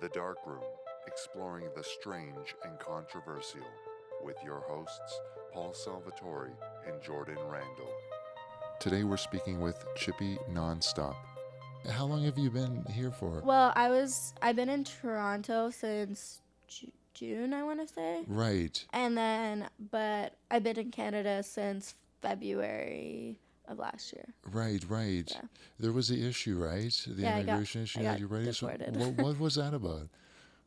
The Dark Room, exploring the strange and controversial, with your hosts, Paul Salvatore and Jordan Randall. Today we're speaking with Chippy Nonstop. How long have you been here for? Well, I've been in Toronto since June, I want to say. Right. But I've been in Canada since February of last year. Right. Yeah. There was the issue, right? The Yeah, immigration issue I that got you raised. deported. What was that about?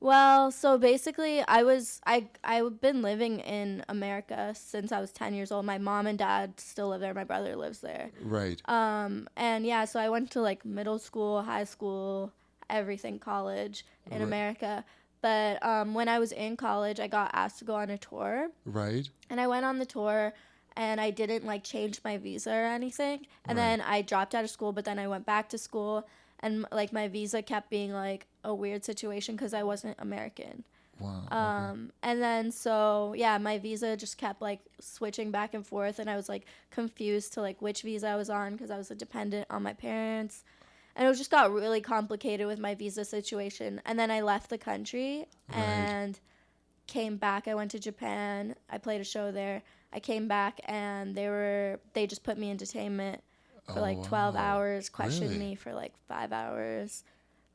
Well, so basically, I've been living in America since I was 10 years old. My mom and dad still live there. My brother lives there. Right. And yeah, so I went to like middle school, high school, everything, college in America. But when I was in college, I got asked to go on a tour. Right. And I went on the tour, and I didn't like change my visa or anything. And Right. then I dropped out of school, but then I went back to school, and like my visa kept being like a weird situation because I wasn't American. Wow. Okay. And then so yeah, my visa just kept like switching back and forth, and I was like confused to like which visa I was on because I was a dependent on my parents, and it just got really complicated with my visa situation. And then I left the country and came back. I went to Japan. I played a show there. I came back, and they just put me in detainment for like 12 hours, questioned Really? me for like 5 hours.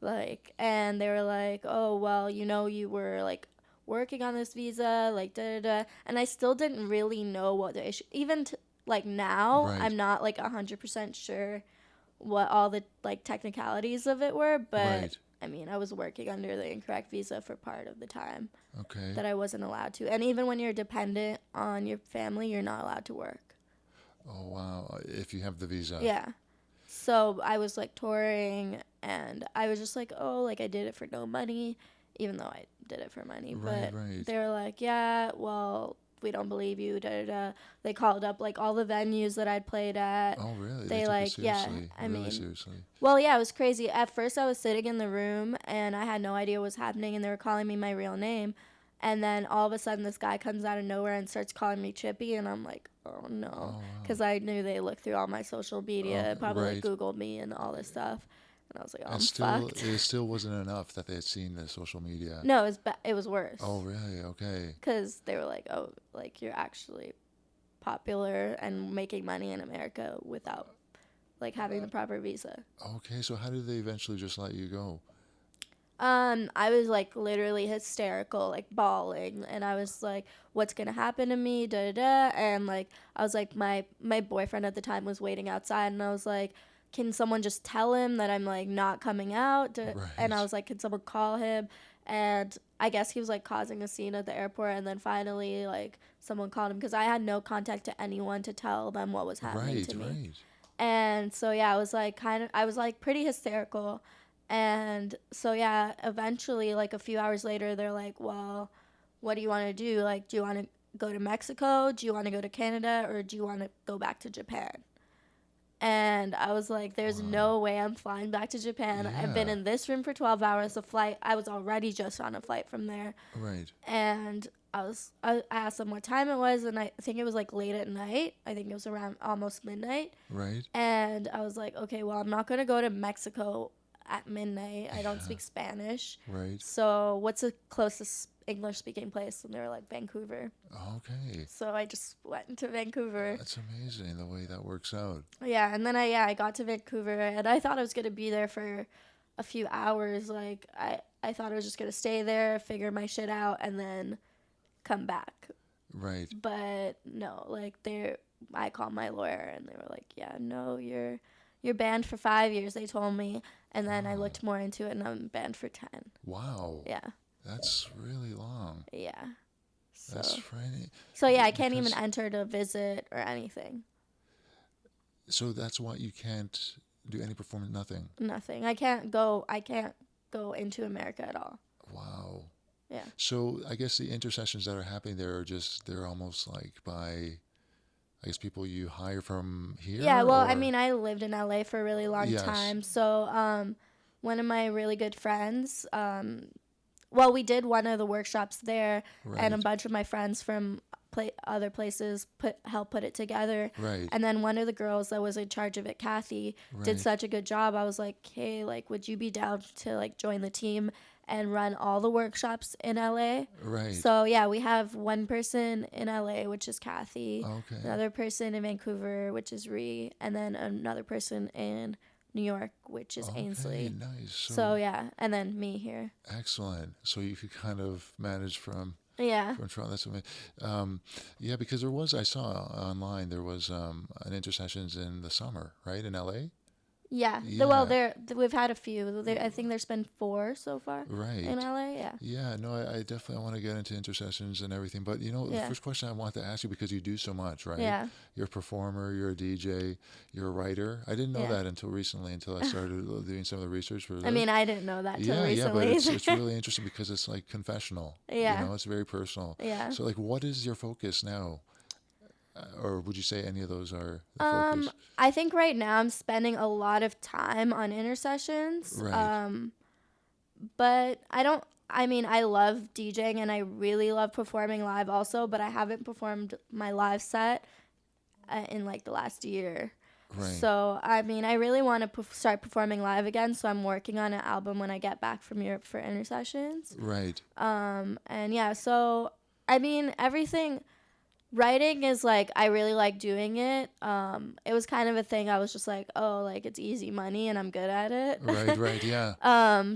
Like, and they were like, oh, well, you were like working on this visa, like da da da. And I still didn't really know what the issue, even like now, Right. I'm not like 100% sure what all the like technicalities of it were, but Right. I mean, I was working under the incorrect visa for part of the time Okay. that I wasn't allowed to. And even when you're dependent on your family, you're not allowed to work. Oh wow! If you have the visa. Yeah. So I was like touring, and I was just like, oh, like I did it for no money, even though I did it for money. Right. But Right. they were like, yeah, well, we don't believe you, da da da. They called up like all the venues that I'd played at. Oh really? They took it like, yeah, seriously. I Really mean, seriously. well, yeah, it was crazy. At first, I was sitting in the room, and I had no idea what was happening, and they were calling me my real name. And then all of a sudden, this guy comes out of nowhere and starts calling me Chippy, and I'm like, oh no, wow. because I knew they looked through all my social media, probably like right. Googled me and all this stuff, and I was like, oh, I'm And still, fucked. it still wasn't enough that they had seen the social media. No, it was worse. Oh really? Okay. Because they were like, oh, like you're actually popular and making money in America without like having the proper visa. Okay. So how did they eventually just let you go? I was like literally hysterical, like bawling, and I was like, "What's gonna happen to me?" Da da da. And like, I was like, my boyfriend at the time was waiting outside, and I was like, "Can someone just tell him that I'm like not coming out?" Right. And I was like, "Can someone call him?" And I guess he was like causing a scene at the airport, and then finally like someone called him because I had no contact to anyone to tell them what was happening Right. to me. Right. And so yeah, I was like pretty hysterical. And so yeah, eventually like a few hours later they're like, "Well, what do you want to do? Like, do you want to go to Mexico? Do you want to go to Canada, or do you want to go back to Japan?" And I was like, there's no way I'm flying back to Japan. I've been Yeah. in this room for 12 hours. The flight, I was already just on a flight from there. Right. And I asked them what time it was, and I think it was like late at night. I think it was around almost midnight. Right. And I was like, okay, well, I'm not going to go to Mexico at midnight. I don't speak Spanish. Right. So what's the closest English speaking place? And they were like, Vancouver. Okay. So I just went to Vancouver. That's amazing the way that works out. Yeah, and then I got to Vancouver, and I thought I was going to be there for a few hours. Like I thought I was just going to stay there, figure my shit out, and then come back. Right. But no, like I called my lawyer, and they were like, yeah, no, you're banned for 5 years, they told me. And then I looked more into it, and I'm banned for 10. Wow. Yeah. That's really long. Yeah. So, That's frightening. so yeah, I can't even Because- enter to visit or anything. So that's why you can't do any performance. Nothing. Nothing. I can't go into America at all. Wow. Yeah. So I guess the intercessions that are happening there are they're almost like by, I guess, people you hire from here. Yeah, well, I or- mean, I lived in LA for a really long Yes. time. So, one of my really good friends, well, we did one of the workshops there, and a Right. bunch of my friends from other places help put it together. Right. And then one of the girls that was in charge of it, Kathy, did Right. such a good job. I was like, hey, like, would you be down to like join the team and run all the workshops in LA? Right. So yeah, we have one person in LA, which is Kathy, Okay. another person in Vancouver, which is Ree, and then another person in New York, which is Okay, Ainsley. nice. So yeah, and then me here. Excellent. So you could kind of manage from Yeah. Toronto. That's amazing. Yeah, because there was, I saw online, there was an Intersessions in the summer, right, in LA? Yeah. Yeah. We've had a few. I think there's been 4 so far Right. in LA. Yeah. Yeah, no, I definitely want to get into intercessions and everything. But, the Yeah. first question I want to ask you, because you do so much, right? Yeah. You're a performer, you're a DJ, you're a writer. I didn't know Yeah. that until recently, until I started doing some of the research for this. I mean, I didn't know that till Yeah, but recently. it's really interesting because it's like confessional. Yeah. It's very personal. Yeah. So, like, what is your focus now? Or would you say any of those are the focus? I think right now I'm spending a lot of time on intercessions. Right. But I mean, I love DJing and I really love performing live also, but I haven't performed my live set in like the last year. Right. So, I mean, I really want to start performing live again, so I'm working on an album when I get back from Europe for intercessions. Right. And yeah, so I mean, writing is like I really like doing it. It was kind of a thing. I was just like, oh, like it's easy money and I'm good at it. Right, yeah.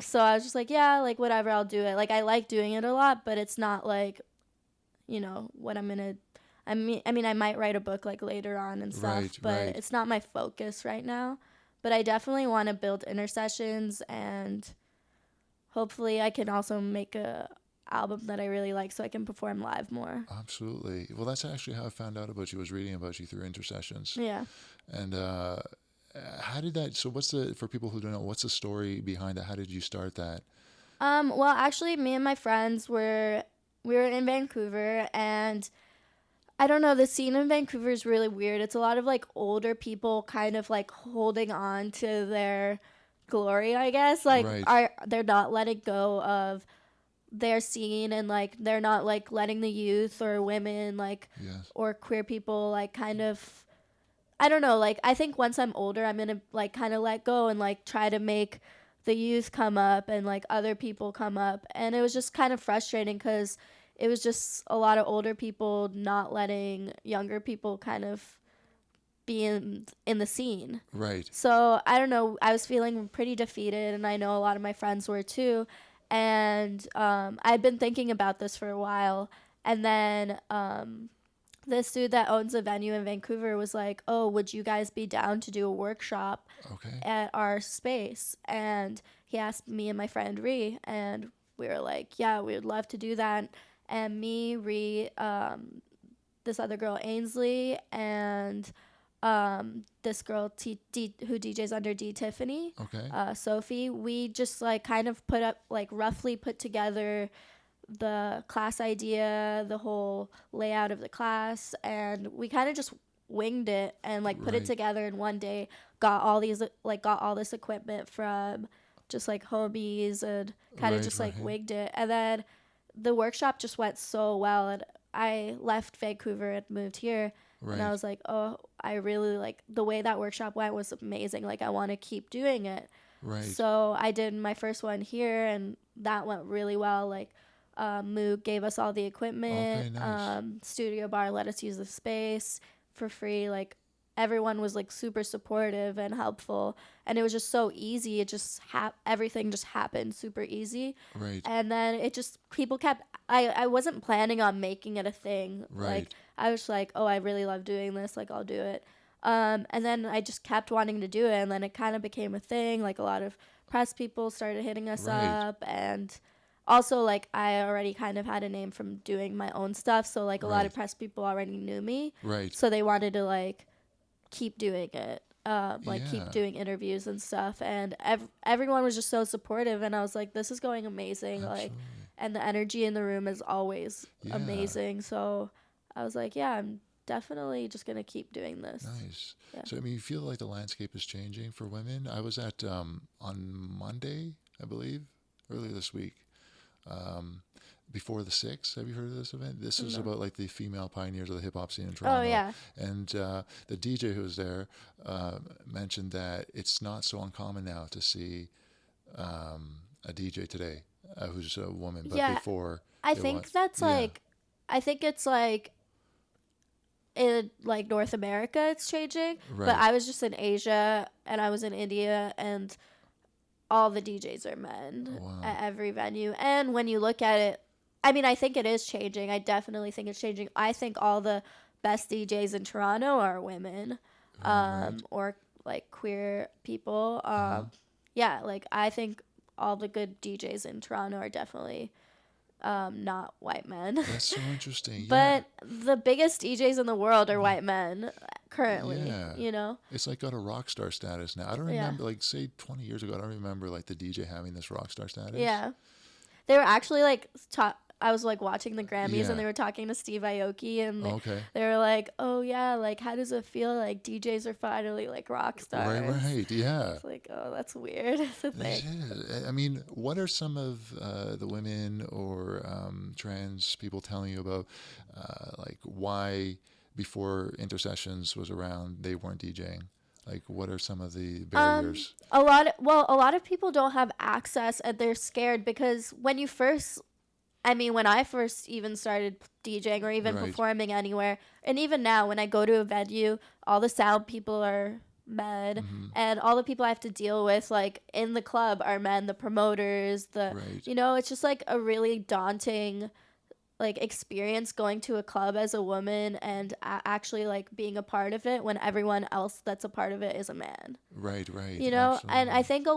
So I was just like, yeah, like whatever, I'll do it. Like I like doing it a lot, but it's not like, what I'm gonna. I mean, I might write a book like later on and stuff, Right, but right. it's not my focus right now. But I definitely want to build intercessions, and hopefully I can also make a album that I really like so I can perform live more. Absolutely. Well, that's actually how I found out about you, was reading about you through Intercessions. Yeah. And how did that, so for people who don't know, what's the story behind that? How did you start that? Well, actually, me and my friends we were in Vancouver, and I don't know, the scene in Vancouver is really weird. It's a lot of like older people kind of like holding on to their glory, I guess. Like Right. they're not letting go of their scene, and like they're not like letting the youth or women like Yes. or queer people like kind of, I don't know, like I think once I'm older I'm gonna like kind of let go and like try to make the youth come up and like other people come up. And it was just kind of frustrating because it was just a lot of older people not letting younger people kind of be in the scene. Right. So I don't know, I was feeling pretty defeated, and I know a lot of my friends were too. And I'd been thinking about this for a while, and then this dude that owns a venue in Vancouver was like, oh, would you guys be down to do a workshop Okay. at our space? And he asked me and my friend Ree, and we were like, yeah, we would love to do that. And me, Ree, this other girl Ainsley, and this girl who DJs under D Tiffany, Okay. Sophie, we just like kind of roughly put together the class idea, the whole layout of the class, and we kind of just winged it and like put it Right. together in one day. Got all this equipment from just like homies, and kind of Right, just like right. wigged it. And then the workshop just went so well, and I left Vancouver and moved here. And I Right. was like, oh, I really like the way that workshop went was amazing. Like I want to keep doing it. Right. So I did my first one here, and that went really well. Like Moog gave us all the equipment. Okay, nice. Studio Bar let us use the space for free. Like everyone was like super supportive and helpful, and it was just so easy. It just everything just happened super easy. Right. And then it just people kept. I wasn't planning on making it a thing. Right. Like I was like, oh, I really love doing this. Like I'll do it. And then I just kept wanting to do it, and then it kind of became a thing. Like a lot of press people started hitting us Right. up, and also like I already kind of had a name from doing my own stuff, so like a lot of Right. press people already knew me, Right. so they wanted to like keep doing it, Yeah. keep doing interviews and stuff, and everyone was just so supportive, and I was like, this is going amazing. Like, Absolutely. and the energy in the room is always Yeah. amazing, so I was like, yeah, I'm definitely just gonna keep doing this. Nice. Yeah. So, I mean, you feel like the landscape is changing for women. I was at, on Monday, I believe, earlier this week. Before the Six. Have you heard of this event? This is No. about like the female pioneers of the hip hop scene in Oh Toronto. yeah. And the DJ who was there mentioned that it's not so uncommon now to see a DJ today who's a woman, but Yeah. before I it was. think that's Yeah, like, I think it's like in like North America it's changing, but right. I was just in Asia and I was in India and all the DJs are men Wow. at every venue. And when you look at it, I mean, I think it is changing. I definitely think it's changing. I think all the best DJs in Toronto are women, Right. or like queer people. Uh-huh. Yeah, like I think all the good DJs in Toronto are definitely not white men. That's so interesting. Yeah. But the biggest DJs in the world are white men currently, Yeah. you know? It's like got a rock star status now. I don't Yeah. remember, like, say 20 years ago, I don't remember, like, the DJ having this rock star status. Yeah. They were actually like I was like watching the Grammys and Yeah. they were talking to Steve Aoki and Okay. they were like, "Oh yeah, like how does it feel like DJs are finally like rock Right, stars?" right. Yeah. It's like, "Oh, that's weird to It think." is. I mean, what are some of the women or trans people telling you about, like, why before Intercessions was around, they weren't DJing? Like, what are some of the barriers? A lot of people don't have access and they're scared because when you first I mean, when I first even started DJing or even Right. performing anywhere, and even now when I go to a venue, all the sound people are men, Mm-hmm. and all the people I have to deal with, like in the club, are men. The promoters, Right. it's just like a really daunting like experience going to a club as a woman and actually like being a part of it when everyone else that's a part of it is a man. Right, right. And I Absolutely. think a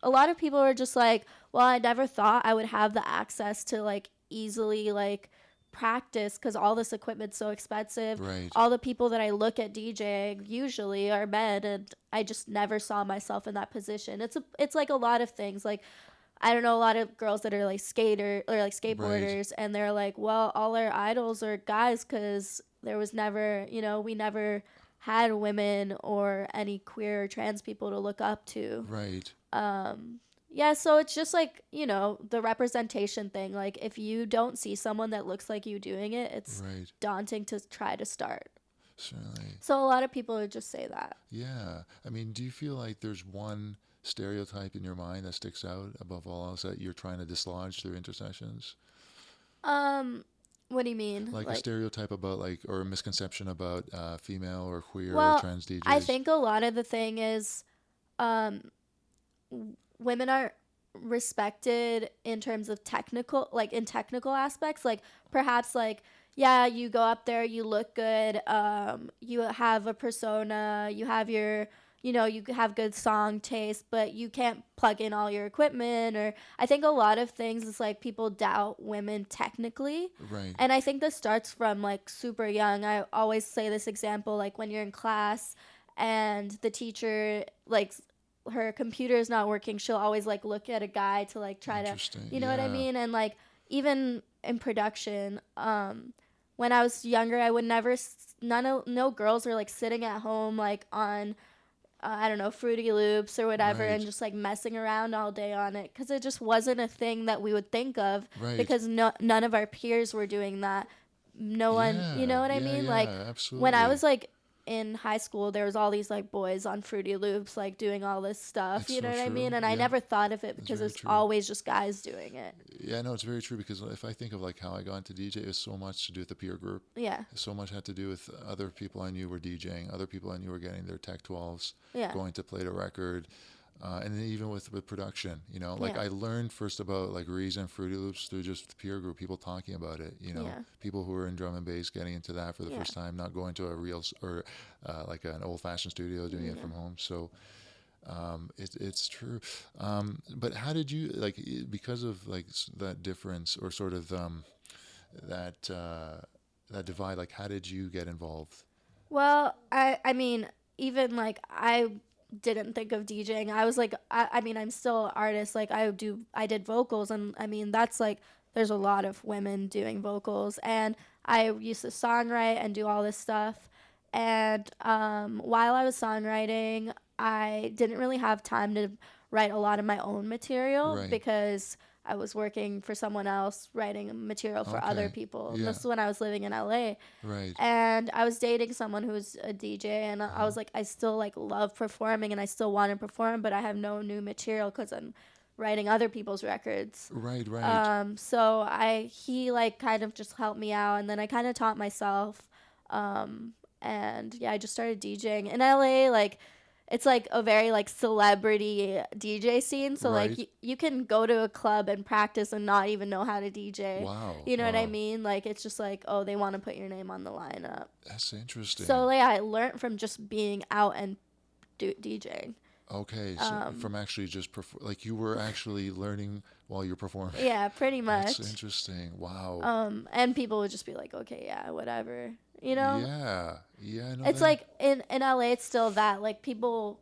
lot of people are just like, well, I never thought I would have the access to like easily like practice because all this equipment's so expensive. Right. All the people that I look at DJing usually are men, and I just never saw myself in that position. It's like a lot of things. Like I don't know, a lot of girls that are like skater or like Right. skateboarders, and they're like, well, all our idols are guys because there was never, we never had women or any queer or trans people to look up to. Right. Yeah, so it's just like, the representation thing. Like, if you don't see someone that looks like you doing it, it's Right. daunting to try to start. Certainly. So a lot of people would just say that. Yeah. I mean, do you feel like there's one stereotype in your mind that sticks out above all else that you're trying to dislodge through Intercessions? What do you mean? Like a Like, stereotype about, like, or a misconception about female or queer or well, trans I DJs? think a lot of the thing is, um, women are respected in terms of technical, like in technical aspects, like perhaps like, yeah, you go up there, you look good, you have a persona, you have your, you have good song taste, but you can't plug in all your equipment. Or I think a lot of things is like people doubt women technically. Right. And I think this starts from like super young. I always say this example, like when you're in class and the teacher like her computer is not working, she'll always like look at a guy to like try to, Interesting. you know what I Yeah. mean? And like even in production, when I was younger, I would never no girls are like sitting at home like on I don't know, Fruity Loops or whatever, and Right. just like messing around all day on it because it just wasn't a thing that we would think of Right. because none of our peers were doing that. No one, you know Yeah. what I Yeah. mean? Like Yeah. when I Absolutely. was like in high school, there was all these like boys on Fruity Loops like doing all this stuff, It's you know so what I true. mean? And I Yeah. never thought of it It's because very it's true. always just guys doing it. Yeah, no, it's very true because if I think of like how I got into DJ, it was so much to do with the peer group. Yeah. So much had to do with other people I knew were DJing, other people I knew were getting their Tech 12s, Yeah. going to play the record, and then even with production, like Yeah. I learned first about like Reason, Fruity Loops through just the peer group, people talking about it, Yeah. people who were in drum and bass getting into that for the Yeah. first time, not going to a real or like an old fashioned studio doing it Yeah. from home. So it's true. But how did you because of like that difference or sort of that that divide? Like, how did you get involved? Well, I mean, even like I didn't think of DJing. I was like, I mean, I'm still an artist. Like I did vocals, and I mean, that's like, there's a lot of women doing vocals, and I used to songwrite and do all this stuff. And while I was songwriting, I didn't really have time to write a lot of my own material Right. because I was working for someone else, writing material for other people. Yeah. This is when I was living in LA. Right. And I was dating someone who was a DJ, and I was like, I still like love performing, and I still want to perform, but I have no new material because I'm writing other people's records. Right. Right. So he like kind of just helped me out, and then I kind of taught myself. And yeah, I just started DJing in LA. Like, it's like a very like celebrity DJ scene. So Right. like you can go to a club and practice and not even know how to DJ. Wow. You know what I Wow. mean? Like, it's just like, oh, they want to put your name on the lineup. That's interesting. So like I learned from just being out and DJing. Okay, so from actually just like you were actually learning while you're performing. Yeah, pretty much. That's interesting. Wow. And people would just be like, okay, yeah, whatever. You know? Yeah. Yeah, I know It's that. like in LA, it's still that. Like, people,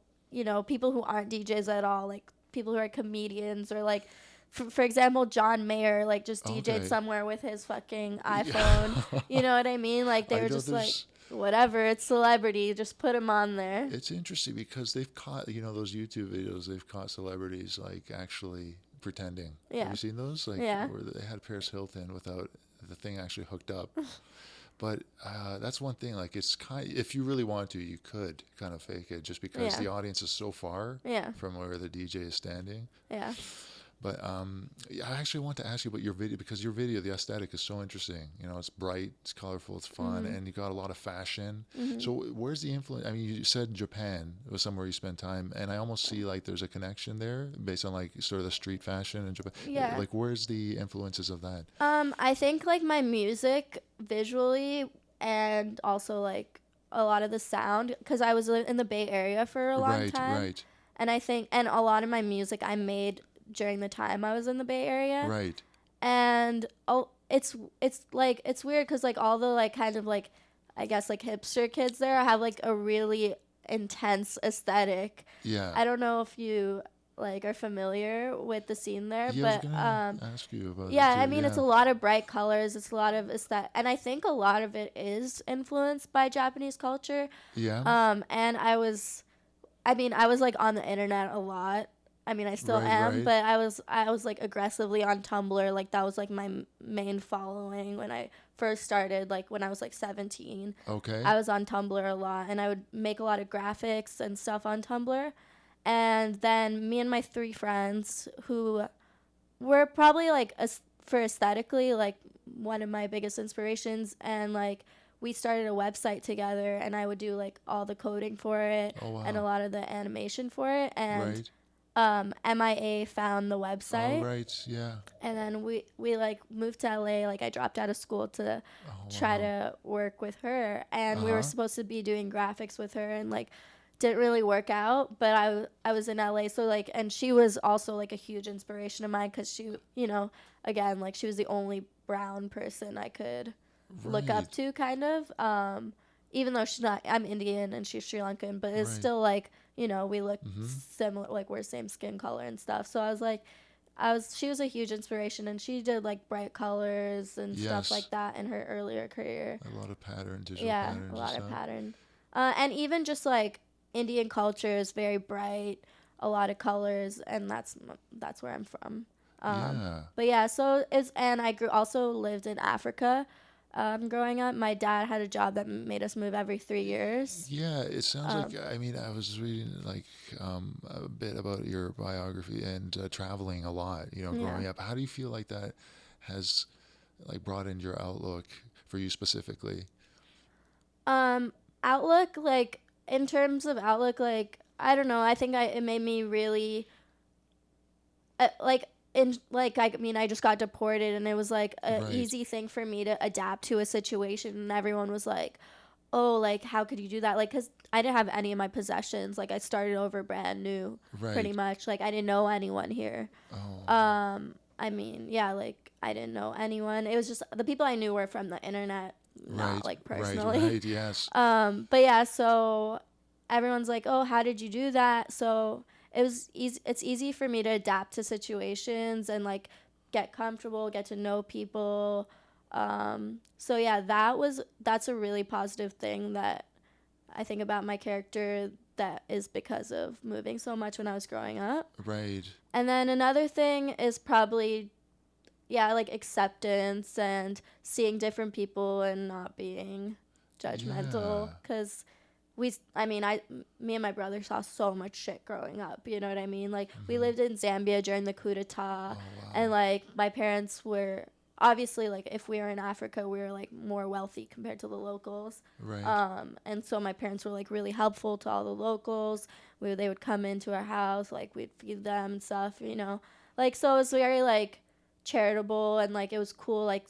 people who aren't DJs at all, like people who are comedians, or like, for example, John Mayer, like just DJ'd Okay. somewhere with his fucking iPhone. You know what I mean? Like, they I were know just like, there's- whatever, it's celebrity, just put him on there. It's interesting because they've caught, those YouTube videos, they've caught celebrities like actually pretending. Yeah. Have you seen those? Like, Yeah. where they had Paris Hilton without the thing actually hooked up. But that's one thing. Like, it's if you really want to, you could kind of fake it, just because Yeah. the audience is so far Yeah. from where the DJ is standing. Yeah. But yeah, I actually want to ask you about your video, because your video, the aesthetic is so interesting. It's bright, it's colorful, it's fun, and you got a lot of fashion. So where's the influence? I mean, you said Japan was somewhere you spent time, and I almost see like there's a connection there based on like sort of the street fashion in Japan. Yeah. Like, where's the influences of that? I think like my music visually, and also like a lot of the sound, because I was in the Bay Area for a long time. Right. And I think, and a lot of my music I made during the time I was in the Bay Area. Right. And it's weird because like all the like kind of like, I guess like hipster kids there have like a really intense aesthetic. Yeah. I don't know if you like are familiar with the scene there, Yeah, I was but gonna ask you about it yeah, too. I mean, it's a lot of bright colors. It's a lot of aesthetic, and I think a lot of it is influenced by Japanese culture. Yeah. And I was like on the internet a lot. I mean, I still Right, am, right. but I was like aggressively on Tumblr. Like, that was like my main following when I first started. Like, when I was like 17, Okay. I was on Tumblr a lot, and I would make a lot of graphics and stuff on Tumblr. And then me and my 3 friends, who were probably like for aesthetically like one of my biggest inspirations, and like we started a website together, and I would do like all the coding for it. Oh, wow. And a lot of the animation for it. And Right. MIA found the website. Oh, right. Yeah. And then we like moved to LA. Like, I dropped out of school to try to work with her, and we were supposed to be doing graphics with her, and like didn't really work out. But I was in LA, so like, and she was also like a huge inspiration of mine, because she, again, like, she was the only brown person I could look up Right. to, kind of. Even though she's not, I'm Indian and she's Sri Lankan, but it's Right. still like, we look similar, like we're same skin color and stuff. So I was like, she was a huge inspiration, and she did like bright colors and Yes. stuff like that in her earlier career. A lot of pattern, digital Yeah, patterns. a lot and of stuff. pattern. And even just like Indian culture is very bright, a lot of colors, and that's where I'm from. Yeah. But yeah, so and I also lived in Africa. Growing up, my dad had a job that made us move every 3 years. Yeah, it sounds like, I mean, I was reading like a bit about your biography and traveling a lot, growing up. How do you feel like that has like brought in your outlook for you specifically? Outlook, like, in terms of outlook, like, I don't know, I think it made me really, I just got deported, and it was like an Right. easy thing for me to adapt to a situation, and everyone was like, oh, like, how could you do that? Like, because I didn't have any of my possessions. Like, I started over brand new, pretty Right. much. Like, I didn't know anyone here. Oh. I mean, yeah, like, I didn't know anyone. It was just the people I knew were from the internet, not Right. like personally. Right. Yes. But yeah, so everyone's like, oh, how did you do that? So it was easy. It's easy for me to adapt to situations and like get comfortable, get to know people. So yeah, that's a really positive thing that I think about my character, that is because of moving so much when I was growing up. Right. And then another thing is probably, yeah, like acceptance and seeing different people and not being judgmental. Yeah. Because me and my brother saw so much shit growing up. You know what I mean? Like, we lived in Zambia during the coup d'etat. Oh, wow. And, like, my parents were obviously, like, if we were in Africa, we were, like, more wealthy compared to the locals. Right. And so my parents were, like, really helpful to all the locals. They would come into our house, like, we'd feed them and stuff, you know. Like, so it was very, like, charitable, and, like, it was cool, like,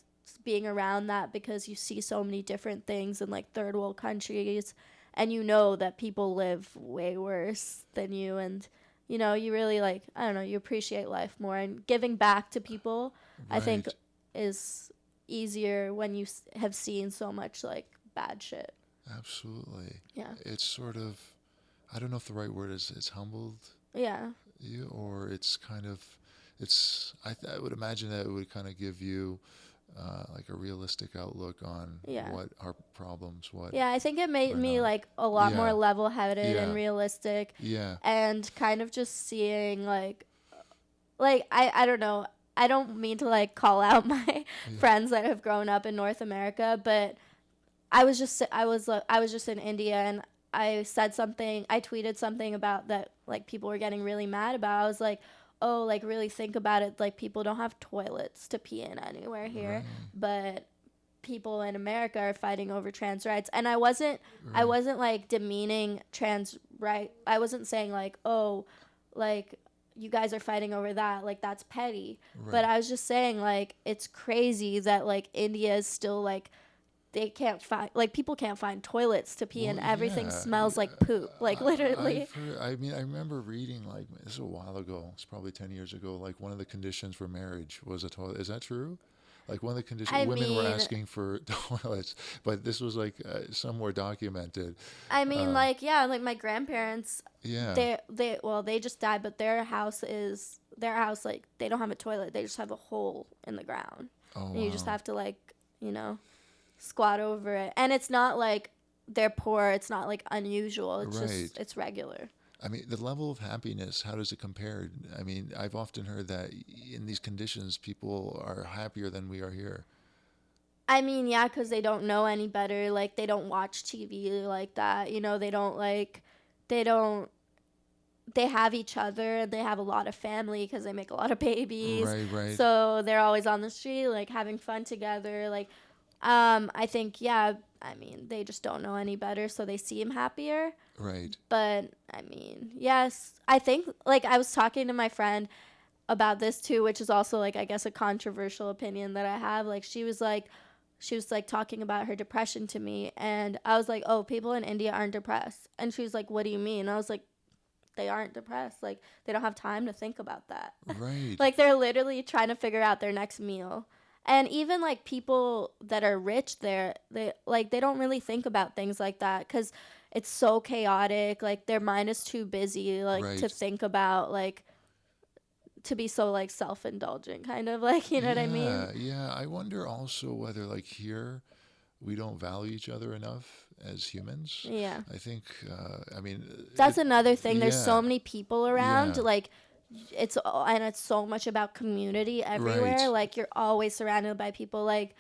being around that, because you see so many different things in, like, third world countries, and you know that people live way worse than you, and, you know, you really, like, I don't know, you appreciate life more, and giving back to people, I think, Right. is easier when you have seen so much, like, bad shit. Absolutely. Yeah. It's sort of, I don't know if the right word is, it's humbled Yeah. you, or it's kind of, I would imagine that it would kind of give you like a realistic outlook on Yeah. what are problems, what Yeah, I think it made are me, not. like, a lot more Yeah. level-headed and Yeah. realistic, Yeah. and kind of just seeing, like, I don't know, I don't mean to, like, call out my Yeah. friends that have grown up in North America, but I was just in India, and I tweeted something about that, like, people were getting really mad about. I was like, oh, like, really think about it, like, people don't have toilets to pee in anywhere here, Right. but people in America are fighting over trans rights. And I Right. wasn't like demeaning trans right. I wasn't saying like, oh, like, you guys are fighting over that, like, that's petty. But Right. I was just saying, like, it's crazy that, like, India is still, like, they can't find, like, people can't find toilets to pee, Well, and everything yeah. smells like poop, like, literally. I've heard, I mean, I remember reading, like, this is a while ago, it's probably 10 years ago, like, one of the conditions for marriage was a toilet. Is that true? Like, one of the conditions, I women were mean, asking for toilets, but this was, like, somewhere documented. Um, like, yeah, like, my grandparents, yeah. they just died, but their house, like, they don't have a toilet, they just have a hole in the ground, Oh, and you just wow. have to, like, you know, squat over it. And it's not like they're poor, it's not like unusual, it's Right. just, it's regular. I mean, the level of happiness, how does it compare? I mean, I've often heard that in these conditions, people are happier than we are here. I mean, yeah, because they don't know any better, like, they don't watch TV like that, you know, they don't they have each other, and they have a lot of family because they make a lot of babies, Right, right, so they're always on the street, like, having fun together, like, I think, yeah, I mean, they just don't know any better, so they seem happier. right. But I mean, yes, I think, like, I was talking to my friend about this too, which is also, like, I guess, a controversial opinion that I have. Like, she was like talking about her depression to me, and I was like, oh, people in India aren't depressed. And she was like, what do you mean? And I was like, they aren't depressed. Like, they don't have time to think about that. Right. Like, they're literally trying to figure out their next meal. And even, like, people that are rich there, they don't really think about things like that, because it's so chaotic. Like, their mind is too busy, like, to Right. think about, like, to be so, like, self-indulgent, kind of, like, you know what I mean? Yeah, yeah. I wonder also whether, like, here we don't value each other enough as humans. Yeah. I think, I mean, That's another thing. There's yeah, so many people around, yeah, like, it's so much about community everywhere. right. Like, you're always surrounded by people. Like,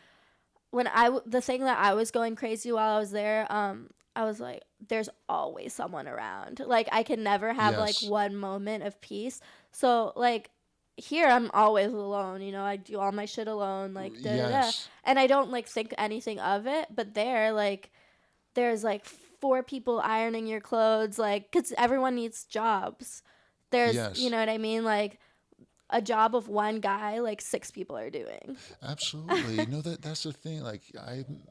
the thing that I was going crazy while I was there, I was like, there's always someone around. Like, I can never have, like, Yes, one moment of peace. So, like, here I'm always alone, you know, I do all my shit alone, like, da da da. yes, And I don't, like, think anything of it. But there, like, there's, like, four people ironing your clothes, like, because everyone needs jobs. There's, you yes. know what I mean? Like, a job of one guy, like, six people are doing. Absolutely. No, that's the thing. Like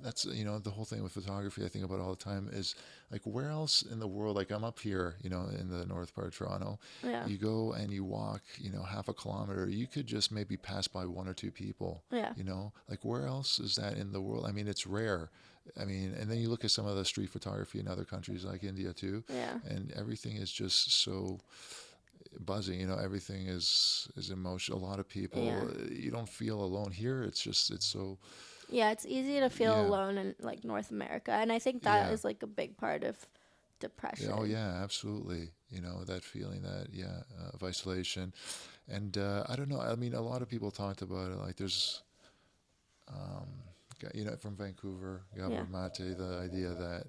that's the whole thing with photography. I think about all the time is like where else in the world? Like I'm up here, in the north part of Toronto. Yeah. You go and you walk, half a kilometer. You could just maybe pass by one or two people. Yeah. Like where else is that in the world? I mean, it's rare. I mean, and then you look at some of the street photography in other countries like India too, Yeah. and everything is just so buzzing. Everything is emotional. A lot of Yeah. people, you don't feel alone here. It's so, Yeah, it's easy to feel yeah, alone in, like, North America, and I think that yeah, is, like, a big part of depression. Oh yeah, absolutely. You know, that feeling that of isolation, and I don't know. I mean, a lot of people talked about it. Like there's, um, from Vancouver, Yeah. Gabor Mate, the idea that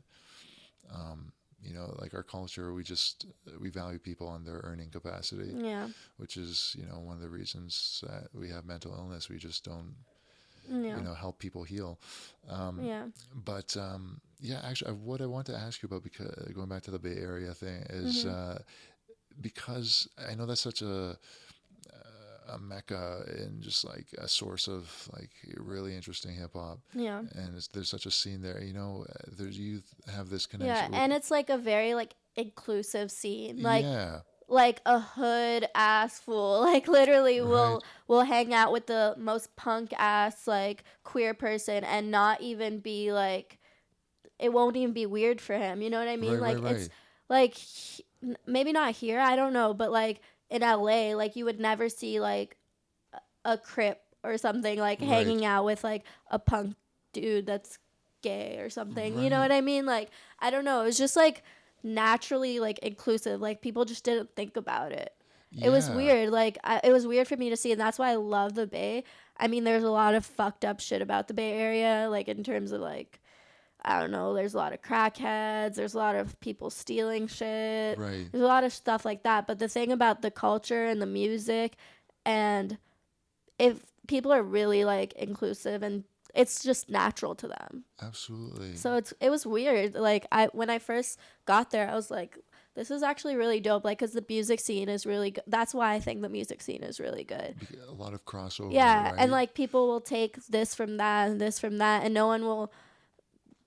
like our culture, we value people on their earning capacity, Yeah. which is one of the reasons that we have mental illness. We just don't Yeah. help people heal. Yeah. But yeah, actually, what I want to ask you about, because going back to the Bay Area thing, is Mhm. because I know that's such a mecca and just like a source of like really interesting hip hop, Yeah. and there's such a scene there. There's you have this Yeah, connection with. and it's like a very like inclusive scene. Yeah, Like a hood ass fool. Like literally right, will hang out with the most punk ass like queer person and not even be like it won't even be weird for him. You know what I mean? right, right, Like it's right, like maybe not here, I don't know, but like in LA, like you would never see like a crip or something like right, hanging out with like a punk dude that's gay or something. You know right. what I mean? Like I don't know. It was just like naturally like inclusive. Like people just didn't think about it. It was Yeah, weird. Like it was weird for me to see, and that's why I love the Bay. I mean, there's a lot of fucked up shit about the Bay Area, like in terms of like I don't know. There's a lot of crackheads. There's a lot of people stealing shit. right. There's a lot of stuff like that. But the thing about the culture and the music, and if people are really like inclusive and it's just natural to them. Absolutely. So it was weird. Like when I first got there, I was like, this is actually really dope. Like, cause the music scene is really good. That's why I think the music scene is really good. A lot of crossover, Yeah, and right? like people will take this from that and this from that, and no one will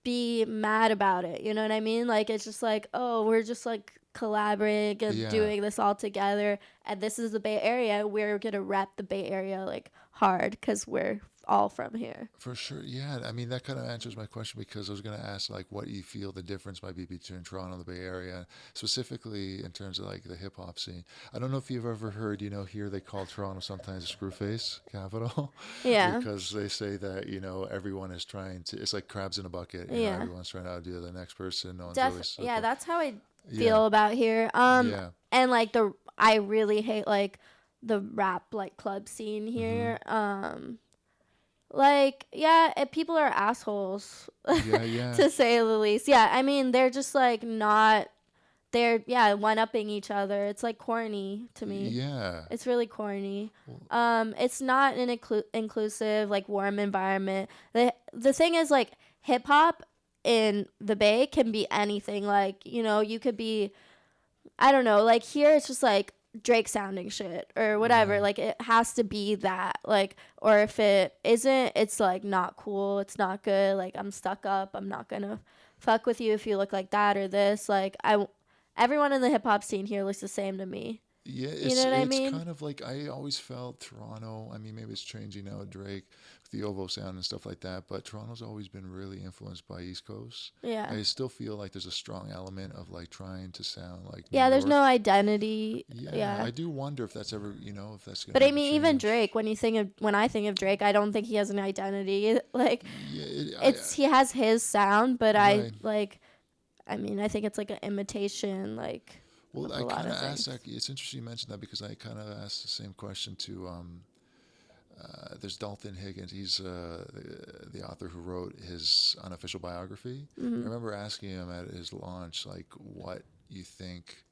be mad about it. You know what I mean? Like it's just like, oh, we're just like collaborating and Yeah, doing this all together. And this is the Bay Area. We're gonna rep the Bay Area like hard because we're all from here. for sure. Yeah, I mean that kind of answers my question, because I was going to ask like what you feel the difference might be between Toronto and the Bay Area, specifically in terms of like the hip hop scene. I don't know if you've ever heard, here they call Toronto sometimes a screwface capital, Yeah, because they say that everyone is trying to. It's like crabs in a bucket. yeah, Everyone's trying to outdo the next person. No one's really yeah. support. That's how I Yeah, feel about here. yeah. And like I really hate like the rap like club scene Mm-hmm. here. Like yeah, people are assholes Yeah, yeah. to say the least. Yeah, I mean they're just like not. They're yeah one upping each other. It's like corny to me. Yeah. It's really corny. Well, It's not an inclusive like warm environment. The thing is like hip hop in the Bay can be anything. Like you could be I don't know. Like here it's just like Drake sounding shit or whatever. right. Like it has to be that. Like or if it isn't, it's like not cool. It's not good. Like I'm stuck up. I'm not gonna fuck with you if you look like that or this. Like everyone in the hip hop scene here looks the same to me. Yeah, You know what I it's mean? kind of like I always felt Toronto. I mean, maybe it's changing now with Drake, with the OVO sound and stuff like that. But Toronto's always been really influenced by East Coast. Yeah. I still feel like there's a strong element of like trying to sound like New Yeah, there's York. no identity. Yeah, Yeah. I do wonder if that's ever, if that's But gonna I ever mean even change. Drake, when I think of Drake, I don't think he has an identity. Like Yeah, he has his sound, but right. I mean, I think it's like an imitation like Well, of I a lot kind of of asked things. that. It's interesting you mentioned that, because I kind of asked the same question to there's Dalton Higgins. He's the author who wrote his unofficial biography. I Mhm. remember asking him at his launch, like, what you think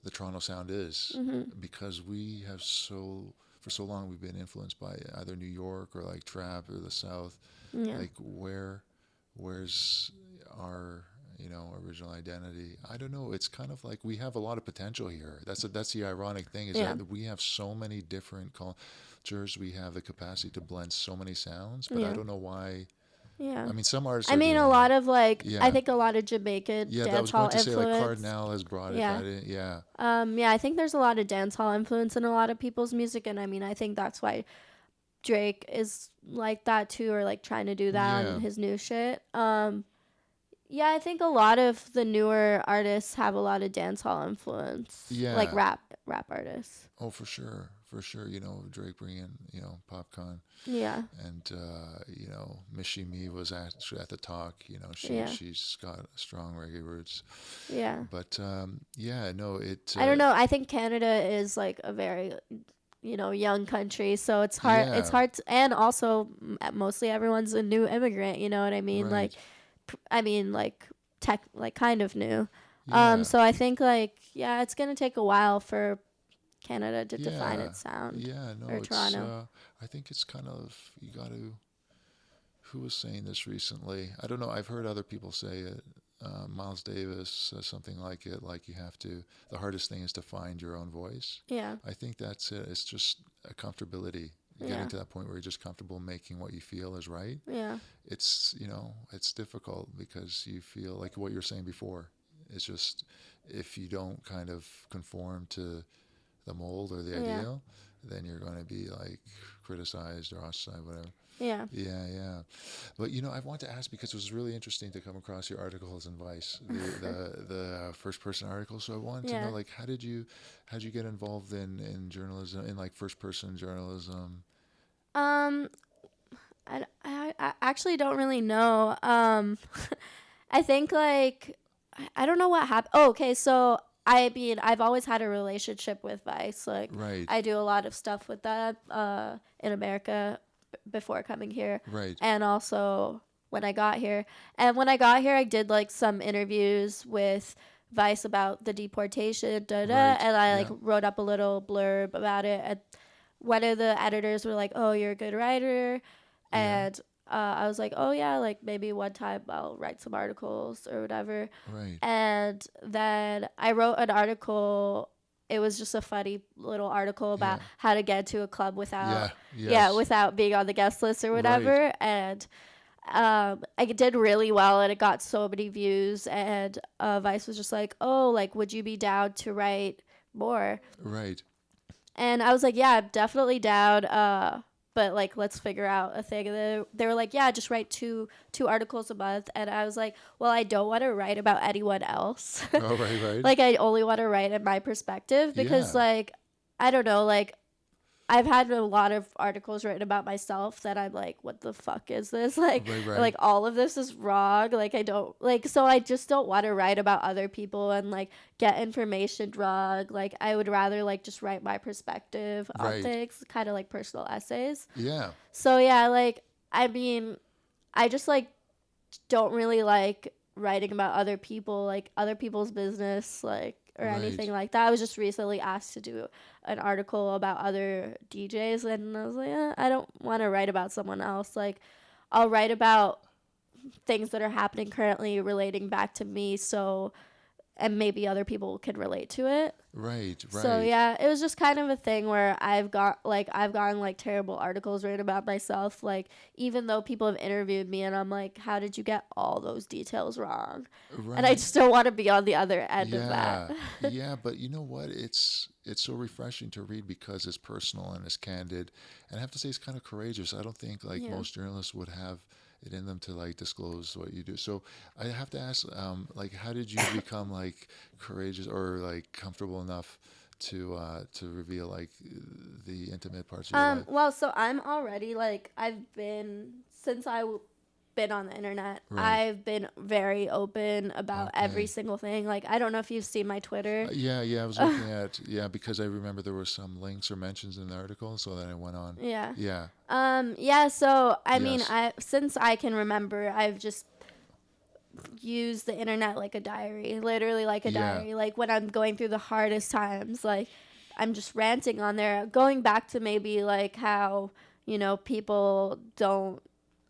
the Toronto sound is, Mhm. because we have for so long we've been influenced by either New York or like trap or the South. Yeah. Like, where's our original identity? I don't know. It's kind of like we have a lot of potential here. That's the ironic thing, is Yeah. that we have so many different cultures. We have the capacity to blend so many sounds, but I Yeah. don't know why. Yeah. I mean, some artists I are mean a doing lot it. of like I Yeah, think a lot of Jamaican yeah. That was dance going hall to say like influence. Cardinal has brought it. Yeah. I didn't. Yeah, Yeah, I think there's a lot of dance hall influence in a lot of people's music, and I mean I think that's why Drake is like that too, or like trying to do that on yeah, his new shit. Yeah, I think a lot of the newer artists have a lot of dance hall influence, like yeah. rap artists. Oh, for sure, for sure. You know, Drake bringing, you know, PopCon, Yeah. and you know, Michie Me was actually at the talk. You know, Yeah. she's got strong reggae roots. Yeah. But yeah, no, it. I don't know. I think Canada is like a very, you know, young country, so it's hard. Yeah. It's hard, and also mostly everyone's a new immigrant. You know what I mean? Right. Like tech, like kind of new. Yeah. So I think like yeah, it's gonna take a while for Canada to define Yeah. its sound. Yeah. No, Or it's. Toronto. I think it's kind of you got to. Who was saying this recently? I don't know. I've heard other people say it. Miles Davis says something like it, like you have to. The hardest thing is to find your own voice. Yeah. I think that's it. It's just a comfortability. Getting to that point where you're just comfortable making what you feel is right. Yeah. It's, you know, it's difficult because you feel like what you were saying before. It's just if you don't kind of conform to the mold or the ideal, then you're going to be like criticized or ostracized, whatever. Yeah. Yeah, yeah. But you know, I want to ask because it was really interesting to come across your articles in Vice, the first person article. So I wanted to know, like, how did you get involved in journalism, in like first person journalism? I actually don't really know. I think like I don't know what happened. Oh, okay. So I mean, I've always had a relationship with Vice. Like, Right. I do a lot of stuff with that in America before coming here. Right. And also when I got here. And when I got here, I did like some interviews with Vice about the deportation, Right. and I like Yeah. wrote up a little blurb about it. And one of the editors were like, "Oh, you're a good writer," Yeah. and I was like, "Oh yeah, like maybe one time I'll write some articles or whatever." Right. And then I wrote an article. It was just a funny little article about Yeah. how to get to a club without, Yes. without being on the guest list or Right. whatever. And I did really well, and it got so many views. And Vice was just like, "Oh, like, would you be down to write more?" Right. And I was like, "Yeah, I'm definitely down. But like, let's figure out a thing." And they were like, "Yeah, just write two articles a month." And I was like, "Well, I don't want to write about anyone else. Oh, right. Right. Like, I only want to write in my perspective because, Yeah. like, I don't know, like." I've had a lot of articles written about myself that I'm like, what the fuck is this? Like, Right, right. like all of this is wrong. Like, I don't like, so I just don't want to write about other people and like get information wrong. Like, I would rather like just write my perspective on Right. things, kind of like personal essays. Yeah. So yeah, like, I mean, I just like don't really like writing about other people, like other people's business, like, or Right. anything like that. I was just recently asked to do an article about other DJs, and I was like, I don't want to write about someone else. Like, I'll write about things that are happening currently relating back to me, so, and maybe other people can relate to it. Right. Right. So yeah, it was just kind of a thing where I've gotten like terrible articles written about myself, like even though people have interviewed me and I'm like, how did you get all those details wrong? Right. And I just don't want to be on the other end of Yeah. that. Yeah, but you know what? It's so refreshing to read because it's personal and it's candid. And I have to say it's kind of courageous. I don't think like Yeah. most journalists would have it in them to like disclose what you do. So I have to ask, like, how did you become like courageous or like comfortable enough to reveal like the intimate parts of your life? Well, so I'm already like I've been since been on the internet. Right. I've been very open about every Okay. single thing. Like, I don't know if you've seen my Twitter. Yeah, yeah, I was looking at because I remember there were some links or mentions in the article, so then I went on. Yeah. Yeah. Yeah, so I mean, Yes. since I can remember, I've just used the internet like a diary, literally like a Yeah. diary. Like when I'm going through the hardest times, like I'm just ranting on there, going back to maybe like how, people don't,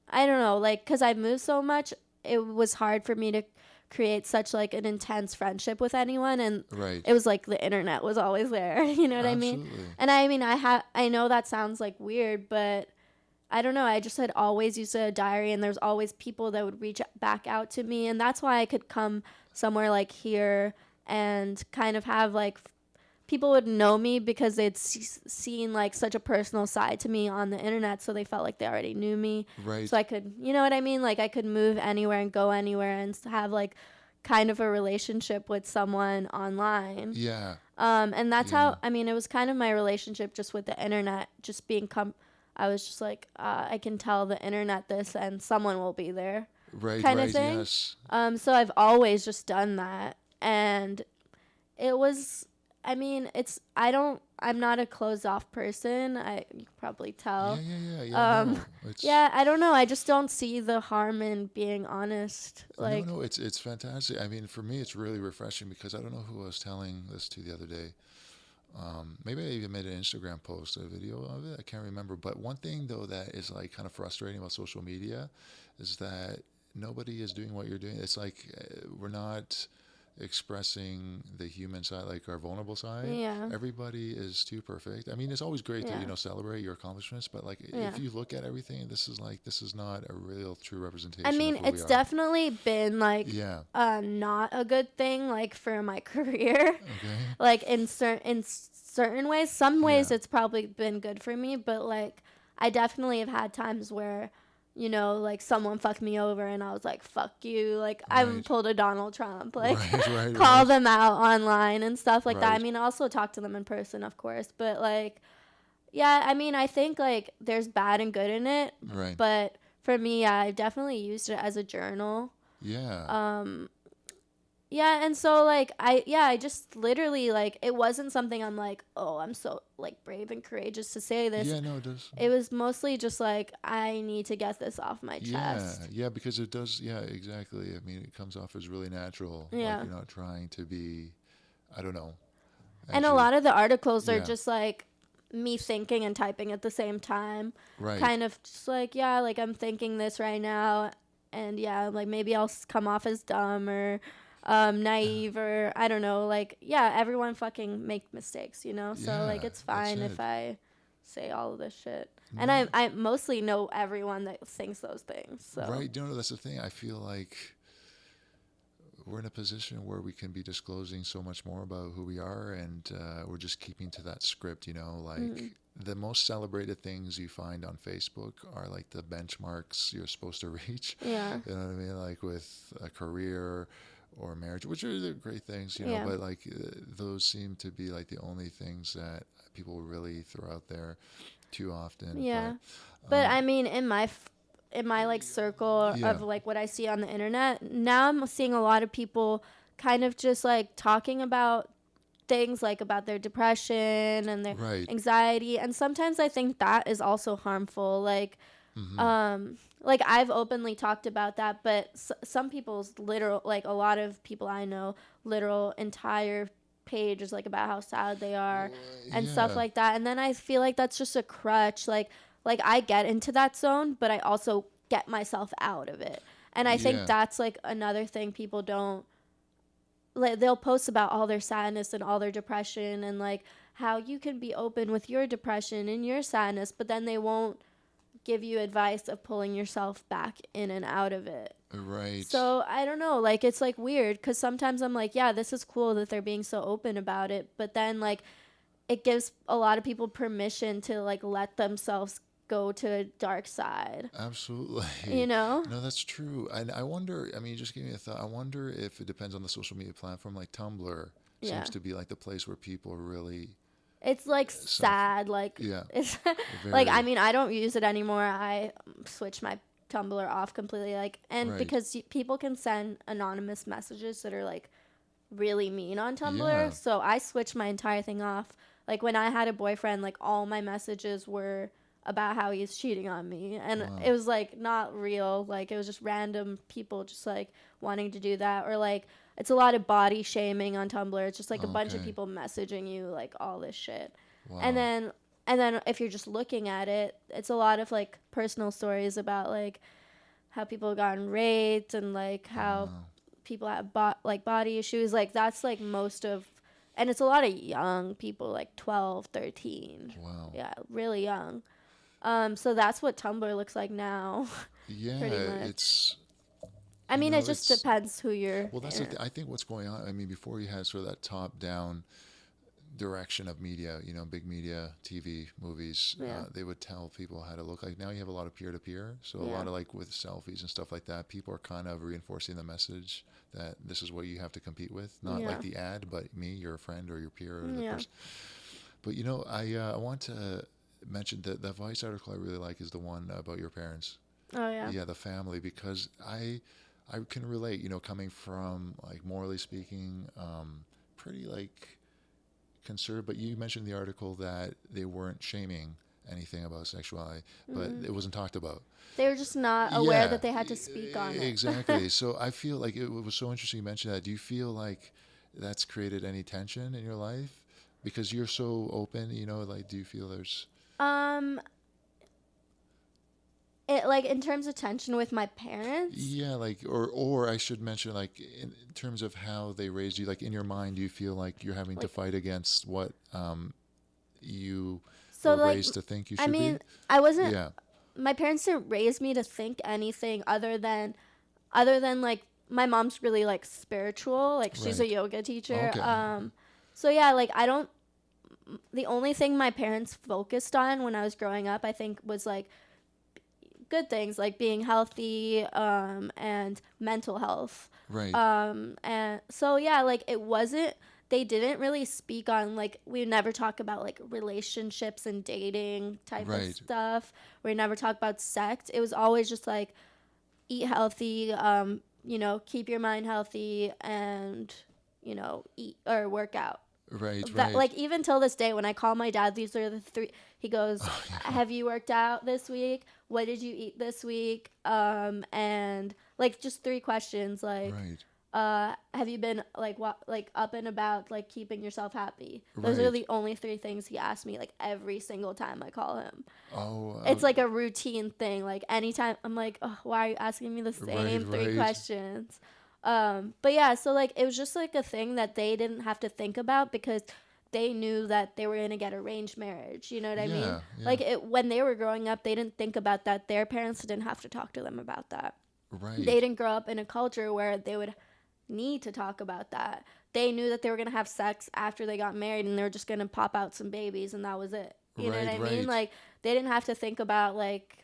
I don't know, like, because I've moved so much, it was hard for me to create such like an intense friendship with anyone, and Right. it was like the internet was always there. You know what I mean? Absolutely. And I mean, I know that sounds like weird, but I don't know, I just had always used a diary, and there's always people that would reach back out to me, and that's why I could come somewhere like here and kind of have like people would know me because they'd seen like such a personal side to me on the internet, so they felt like they already knew me. Right. So I could, you know what I mean? Like I could move anywhere and go anywhere and have like kind of a relationship with someone online. Yeah. And that's Yeah. how, I mean, it was kind of my relationship just with the internet, just being, I was just like, I can tell the internet this and someone will be there Right, kind of right, thing. yes. So I've always just done that. And it was, I mean, I'm not a closed off person. You can probably tell. Yeah, no. Yeah, I don't know. I just don't see the harm in being honest. Like, No, it's fantastic. I mean, for me, it's really refreshing because I don't know who I was telling this to the other day. Maybe I even made an Instagram post, a video of it. I can't remember. But one thing though that is like kind of frustrating about social media is that nobody is doing what you're doing. It's like we're not expressing the human side, like our vulnerable side. yeah. Everybody is too perfect. I mean, it's always great to Yeah. celebrate your accomplishments, but like Yeah. if you look at everything, this is not a real true representation I of mean, who we it's are. definitely been like Yeah. not a good thing like for my career. Okay. Like in certain ways, some ways Yeah. it's probably been good for me, but like I definitely have had times where like someone fucked me over and I was like, fuck you. Like I've Right. pulled a Donald Trump, like Right. call them out online and stuff like that. I Right. mean, I also talk to them in person, of course, but like yeah, I mean, I think like there's bad and good in it, Right. but for me, yeah, I definitely used it as a journal. Yeah. Yeah, and so like I just literally like it wasn't something I'm like, oh, I'm so like brave and courageous to say this. Yeah, no, it does. It was mostly just like I need to get this off my Yeah, chest. yeah, because it does. Yeah, exactly. I mean, it comes off as really natural. Yeah. Like you're not trying to be, I don't know. And a lot of the articles are Yeah. just like me thinking and typing at the same time. Right. Kind of just like, yeah, like I'm thinking this right now and yeah, like maybe I'll come off as dumb or naive or I don't know, like yeah, everyone fucking make mistakes, so like Yeah, it's that's fine it. if I say all of this shit. And No. I mostly know everyone that thinks those things, so Right. No, that's the thing. I feel like we're in a position where we can be disclosing so much more about who we are, and we're just keeping to that script. Like the most celebrated things you find on Facebook are like the benchmarks you're supposed to reach. yeah. You know what I mean? Like with a career or marriage, which are the great things, Yeah. but like those seem to be like the only things that people really throw out there too often. Yeah. But I mean, in my like circle Yeah. of like what I see on the internet, now I'm seeing a lot of people kind of just like talking about things like about their depression and their Right. anxiety, and sometimes I think that is also harmful. Like I've openly talked about that, but some people's literal, like a lot of people I know, literal entire page is like about how sad they are and stuff Yeah. like that. And then I feel like that's just a crutch. Like I get into that zone, but I also get myself out of it. And I Yeah. think that's like another thing people don't, like they'll post about all their sadness and all their depression and like how you can be open with your depression and your sadness, but then they won't give you advice of pulling yourself back in and out of it. Right. So I don't know, like it's like weird because sometimes I'm like, yeah, this is cool that they're being so open about it, but then like it gives a lot of people permission to like let themselves go to a dark side. Absolutely. No, that's true. And I wonder, I mean, you just gave me a thought. I wonder if it depends on the social media platform. Like Tumblr Yeah. seems to be like the place where people really. It's like sad, like Yeah. it's Very. like I mean I don't use it anymore. I switched my Tumblr off completely, like, and Right. because people can send anonymous messages that are like really mean on Tumblr, Yeah. so I switched my entire thing off. Like when I had a boyfriend, like all my messages were about how he's cheating on me, and Wow. it was like not real, like it was just random people just like wanting to do that, or like it's a lot of body shaming on Tumblr. It's just like a bunch of Okay. people messaging you like all this shit. Wow. And then if you're just looking at it, it's a lot of like personal stories about like how people have gotten raped and like how Wow. people have like body issues. Like that's like most of, and it's a lot of young people, like 12, 13. Wow. Yeah, really young. So that's what Tumblr looks like now. Yeah. pretty much. It's. I mean, know, it just it's- depends who you're. Well, that's I think what's going on. I mean, before you had sort of that top down direction of media, big media, TV, movies, Yeah. they would tell people how to look. Like now you have a lot of peer-to-peer, so a Yeah. lot of like with selfies and stuff like that, people are kind of reinforcing the message that this is what you have to compete with, not like Yeah. the ad, but me, your friend or your peer or the Yeah. person. But I want to mention that the Vice article I really like is the one about your parents. Oh yeah. Yeah, the family, because I can relate, coming from like morally speaking, pretty like conservative. But you mentioned in the article that they weren't shaming anything about sexuality, but Mm. it wasn't talked about. They were just not aware Yeah, that they had to speak on it. exactly. So I feel like it was so interesting you mentioned that. Do you feel like that's created any tension in your life because you're so open? Like, do you feel there's um, it like in terms of tension with my parents. Yeah, like or I should mention like in terms of how they raised you, like in your mind, do you feel like you're having to Like fight against what you so were like raised to think you I should be? mean I wasn't. Yeah. My parents didn't raise me to think anything other than like my mom's really like spiritual. Like she's a Right. yoga teacher. Okay. So yeah, like I don't. The only thing my parents focused on when I was growing up, I think, was like good things like being healthy and mental health. Right. And so yeah, like it wasn't. They didn't really speak on like we never talk about like relationships and dating type of Right. stuff. We never talk about sex. It was always just like eat healthy. Keep your mind healthy and eat or work out. Right. That Right. like even till this day when I call my dad, these are the three. He goes, Oh, yeah. have you worked out this week? What did you eat this week? And like just three questions like Right. have you been like up and about, like keeping yourself happy? Those are Right. the only three things he asks me like every single time I call him. Oh. It's like a routine thing. Like anytime I'm like, oh, why are you asking me the Right. same three Right. questions? But yeah, so like it was just like a thing that they didn't have to think about because they knew that they were gonna get arranged marriage. You know what I mean? Yeah. Yeah. Like when they were growing up, they didn't think about that. Their parents didn't have to talk to them about that. They Right. didn't grow up in a culture where they would need to talk about that. They knew that they were gonna have sex after they got married, and they were just gonna pop out some babies, and that was it. You know what Right. I mean? Right. Like they didn't have to think about like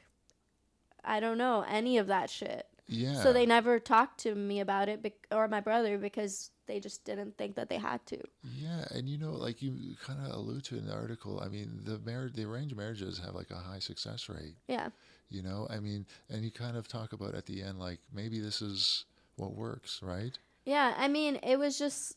I don't know any of that shit. So Yeah. they never talked to me about it or my brother because they just didn't think that they had to. Yeah, and like you kind of allude to in the article, I mean, the arranged marriages have like a high success rate. Yeah. I mean, and you kind of talk about at the end, like maybe this is what works, right? Yeah, I mean, it was just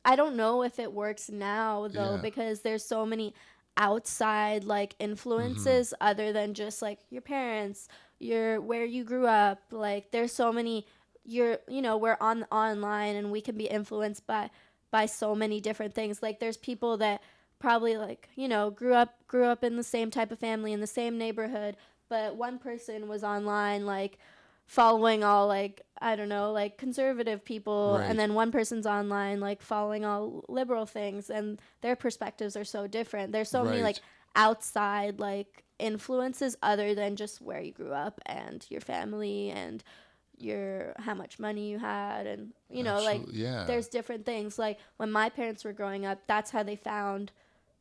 I don't know if it works now though Yeah. because there's so many outside like Mm-hmm. influences other than just like your parents, your where you grew up. Like there's so many we're on online and we can be influenced by so many different things. Like there's people that probably like, grew up in the same type of family in the same neighborhood, but one person was online like following all like I don't know like conservative people, and Right. then one person's online like following all liberal things, and their perspectives are so different. There's so many like Right. outside like influences other than just where you grew up and your family and your how much money you had, and like Absolutely. Yeah. there's different things. Like when my parents were growing up, that's how they found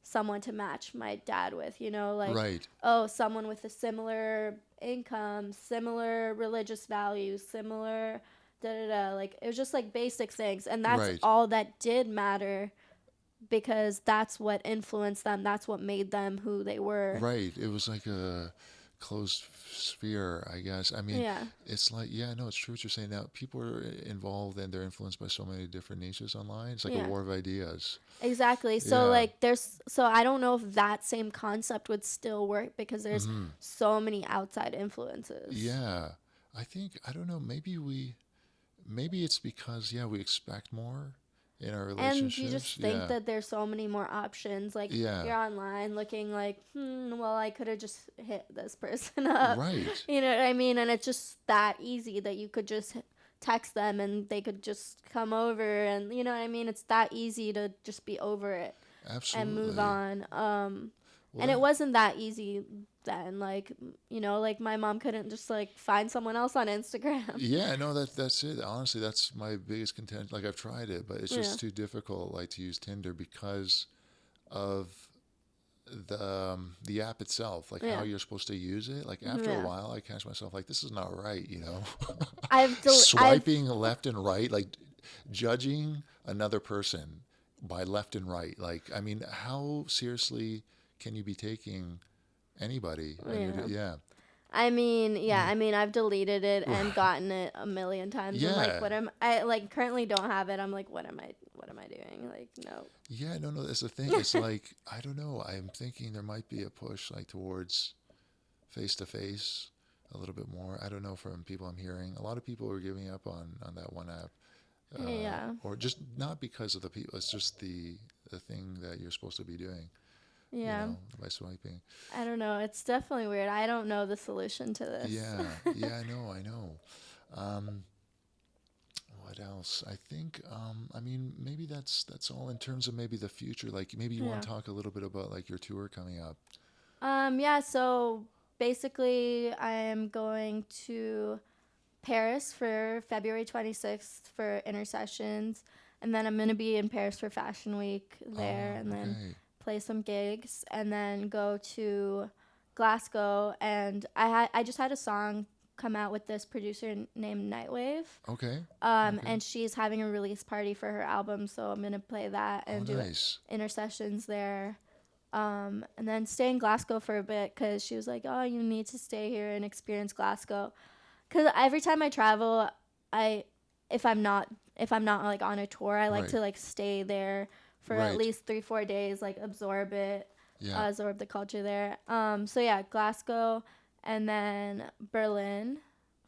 someone to match my dad with, like, Right. oh, someone with a similar income, similar religious values, similar da da da. Like it was just like basic things, and that's Right. all that did matter because that's what influenced them. That's what made them who they were. Right. It was like a closed sphere, I guess. I mean, Yeah. it's like, yeah, no, it's true what you're saying. Now, people are involved and they're influenced by so many different niches online. It's like a Yeah. war of ideas. Exactly. So Yeah. like so I don't know if that same concept would still work because there's Mm-hmm. so many outside influences. Yeah. I don't know, maybe it's because, yeah, we expect more in our And you just relationships. think Yeah. that there's so many more options. Like Yeah. you're online looking like, well, I could have just hit this person up. Right. You know what I mean? And it's just that easy that you could just text them and they could just come over, and you know what I mean? It's that easy to just be over it and move Absolutely. on. Well, And it wasn't that easy then. Like, like my mom couldn't just like find someone else on Instagram. yeah, no, that's it. Honestly, that's my biggest contention. Like I've tried it, but it's Yeah. just too difficult. Like to use Tinder because of the app itself, like how Yeah. you're supposed to use it. Like after a Yeah. while, I catch myself like, this is not right, you know. I've Swiping left and right, like judging another person by left and right. Like, I mean, how seriously can you be taking anybody? And yeah. yeah, I mean, I've deleted it and gotten it a million times. I'm like, yeah, what am I like? Currently, don't have it. I'm like, what am I? What am I doing? Like, no. yeah. No, that's the thing. It's like, I don't know. I'm thinking there might be a push like towards face to face a little bit more. I don't know, from people I'm hearing. A lot of people are giving up on that one app, Yeah. or just not because of the people. It's just the thing that you're supposed to be doing. You Yeah. know, by swiping. I don't know. It's definitely weird. I don't know the solution to this. Yeah, yeah. I know. Um, what else? I think. I mean, maybe that's all in terms of maybe the future. Like maybe you want Yeah. to talk a little bit about like your tour coming up. Yeah, so basically I am going to Paris for February 26th for Intercessions, and then I'm going to be in Paris for Fashion Week there, Oh, and then okay. play some gigs, and then go to Glasgow. And I just had a song come out with this producer named Nightwave. Okay. Okay. And she's having a release party for her album, so I'm going to play that Oh, and do nice. Intercessions there. And then stay in Glasgow for a bit because she was like, "Oh, you need to stay here and experience Glasgow." Because every time I travel, I if I'm not like on a tour, I like Right. to like stay there for at Right. least 3-4 days, like absorb it, Yeah. absorb the culture there. So yeah, Glasgow, and then Berlin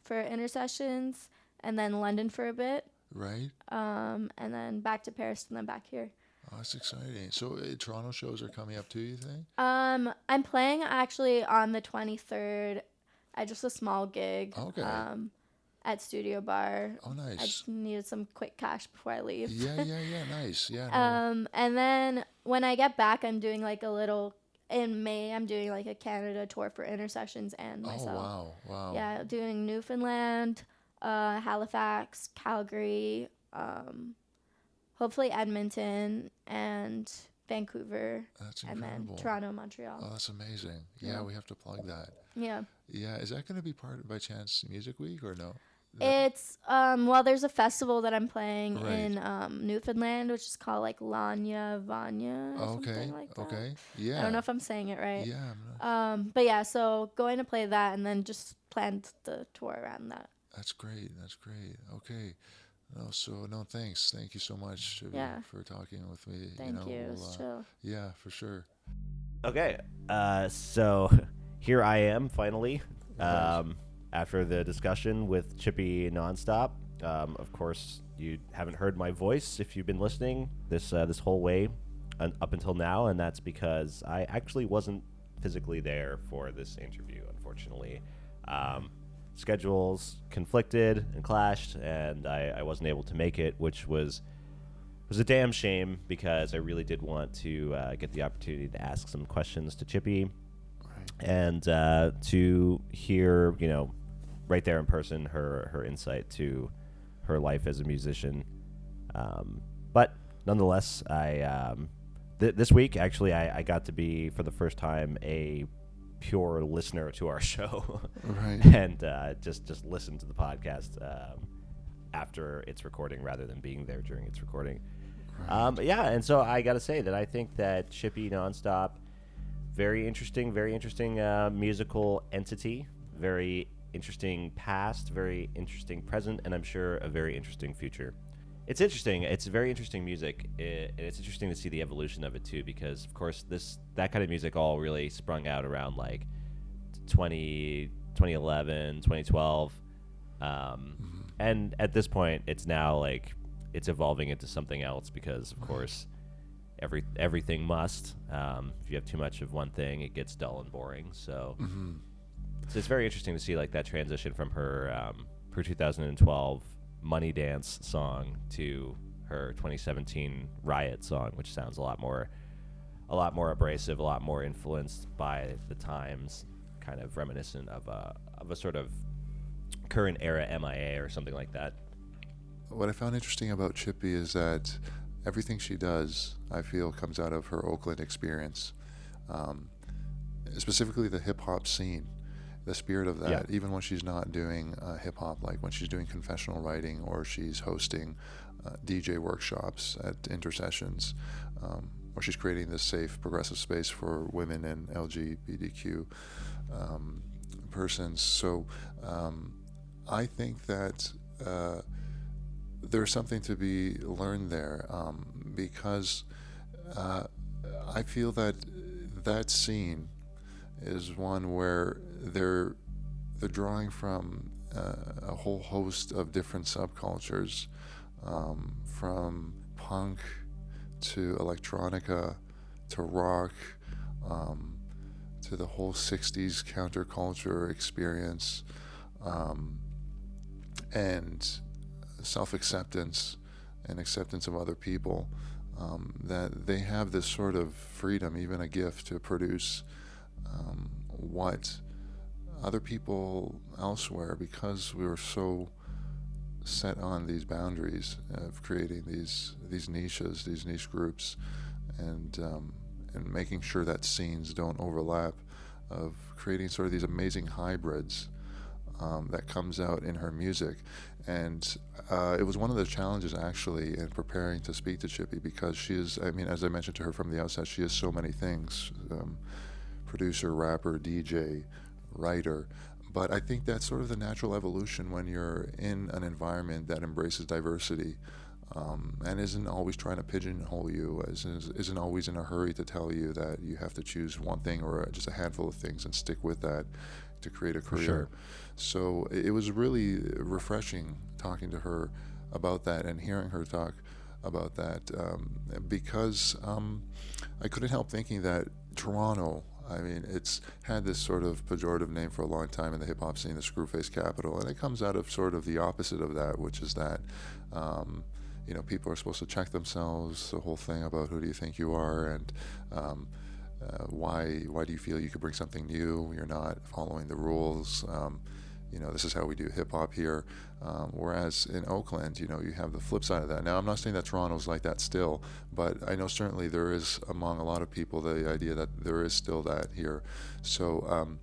for Intercessions, and then London for a bit, Right. and then back to Paris, and then back here. Oh, that's exciting. So Toronto shows are coming up too, you think? I'm playing actually on the 23rd at just a small gig. Okay. At Studio Bar. Oh, I nice. just needed some quick cash before I leave. Yeah. Nice. Yeah. No. And then when I get back, I'm doing like a little. In May, I'm doing like a Canada tour for Intercessions and Oh, myself. wow. Yeah, doing Newfoundland, Halifax, Calgary, hopefully Edmonton and Vancouver, That's and then incredible. Toronto, Montreal. Oh, that's amazing. Yeah, we have to plug that. Yeah. Yeah, is that going to be part by chance Music Week or no? It's well, there's a festival that I'm playing Right. in Newfoundland, which is called like Lanya Vanya or Okay. something like that. Okay. Yeah. I don't know if I'm saying it right. Yeah. I'm not, But yeah, so going to play that and then just planned the tour around that. that's great. That's great. Okay. No, so no, thanks. Thank you so much Chippy, Yeah. for talking with me. Thank you. It was chill. Yeah, for sure. Okay, so here I am finally. Right. After the discussion with Chippy Nonstop. Of course, you haven't heard my voice if you've been listening this whole way up until now, and that's because I actually wasn't physically there for this interview, unfortunately. Schedules conflicted and clashed, and I wasn't able to make it, which was a damn shame because I really did want to get the opportunity to ask some questions to Chippy and to hear, right there in person, her insight to her life as a musician. But nonetheless, this week, actually, I got to be, for the first time, a pure listener to our show. Right. And just listen to the podcast after its recording rather than being there during its recording. Right. Yeah, and so I got to say that I think that Chippy Nonstop, very interesting musical entity, very interesting past, very interesting present, and I'm sure a very interesting future. It's interesting. It's very interesting music. It's interesting to see the evolution of it too, because of course that kind of music all really sprung out around like 2011, 2012, and at this point, it's now like it's evolving into something else because of course everything must. If you have too much of one thing, it gets dull and boring. So. So it's very interesting to see like that transition from her 2012 Money Dance song to her 2017 Riot song, which sounds a lot more abrasive, a lot more influenced by the times, kind of reminiscent of a sort of current era MIA or something like that. What I found interesting about Chippy is that everything she does, I feel, comes out of her Oakland experience, um, specifically the hip hop scene, the spirit of that. Yeah. Even when she's not doing hip hop, like when she's doing confessional writing or she's hosting DJ workshops at intercessions, or she's creating this safe, progressive space for women and LGBTQ persons. So I think that there's something to be learned there, because I feel that that scene is one where they're drawing from a whole host of different subcultures, from punk to electronica to rock, to the whole 60s counterculture experience, and self-acceptance and acceptance of other people, that they have this sort of freedom, even a gift, to produce what other people elsewhere, because we were so set on these boundaries of creating these niches, these niche groups, and making sure that scenes don't overlap, of creating sort of these amazing hybrids that comes out in her music. And it was one of the challenges, actually, in preparing to speak to Chippy, because she is, I mean, as I mentioned to her from the outset, she is so many things: producer, rapper, DJ, writer. But I think that's sort of the natural evolution when you're in an environment that embraces diversity, and isn't always trying to pigeonhole you, isn't always in a hurry to tell you that you have to choose one thing or just a handful of things and stick with that to create a career. Sure. So it was really refreshing talking to her about that and hearing her talk about that, because I couldn't help thinking that Toronto, I mean, it's had this sort of pejorative name for a long time in the hip-hop scene, the Screwface Capital, and it comes out of sort of the opposite of that, which is that, people are supposed to check themselves, the whole thing about who do you think you are, and why do you feel you could bring something new, you're not following the rules, this is how we do hip-hop here, whereas in Oakland, you have the flip side of that. Now, I'm not saying that Toronto's like that still, but I know certainly there is, among a lot of people, the idea that there is still that here. So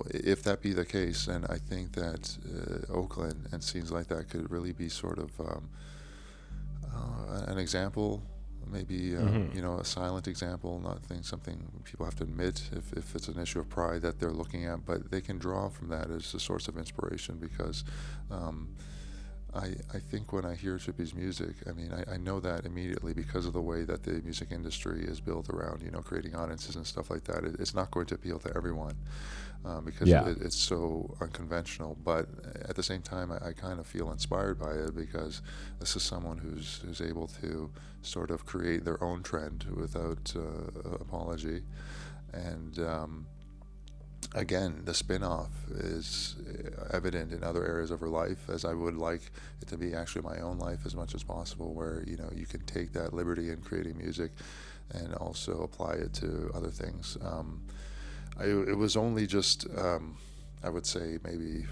if that be the case, then I think that Oakland and scenes like that could really be sort of an example, maybe a silent example, not something people have to admit if it's an issue of pride that they're looking at, but they can draw from that as a source of inspiration, because I think when I hear Chippy's music, I mean, I know that immediately because of the way that the music industry is built around, creating audiences and stuff like that. It's not going to appeal to everyone, because it's so unconventional. But at the same time, I kind of feel inspired by it, because this is someone who's able to sort of create their own trend without apology. And again, the spin-off is evident in other areas of her life, as I would like it to be actually my own life as much as possible, where you can take that liberty in creating music and also apply it to other things. It was only just, I would say, maybe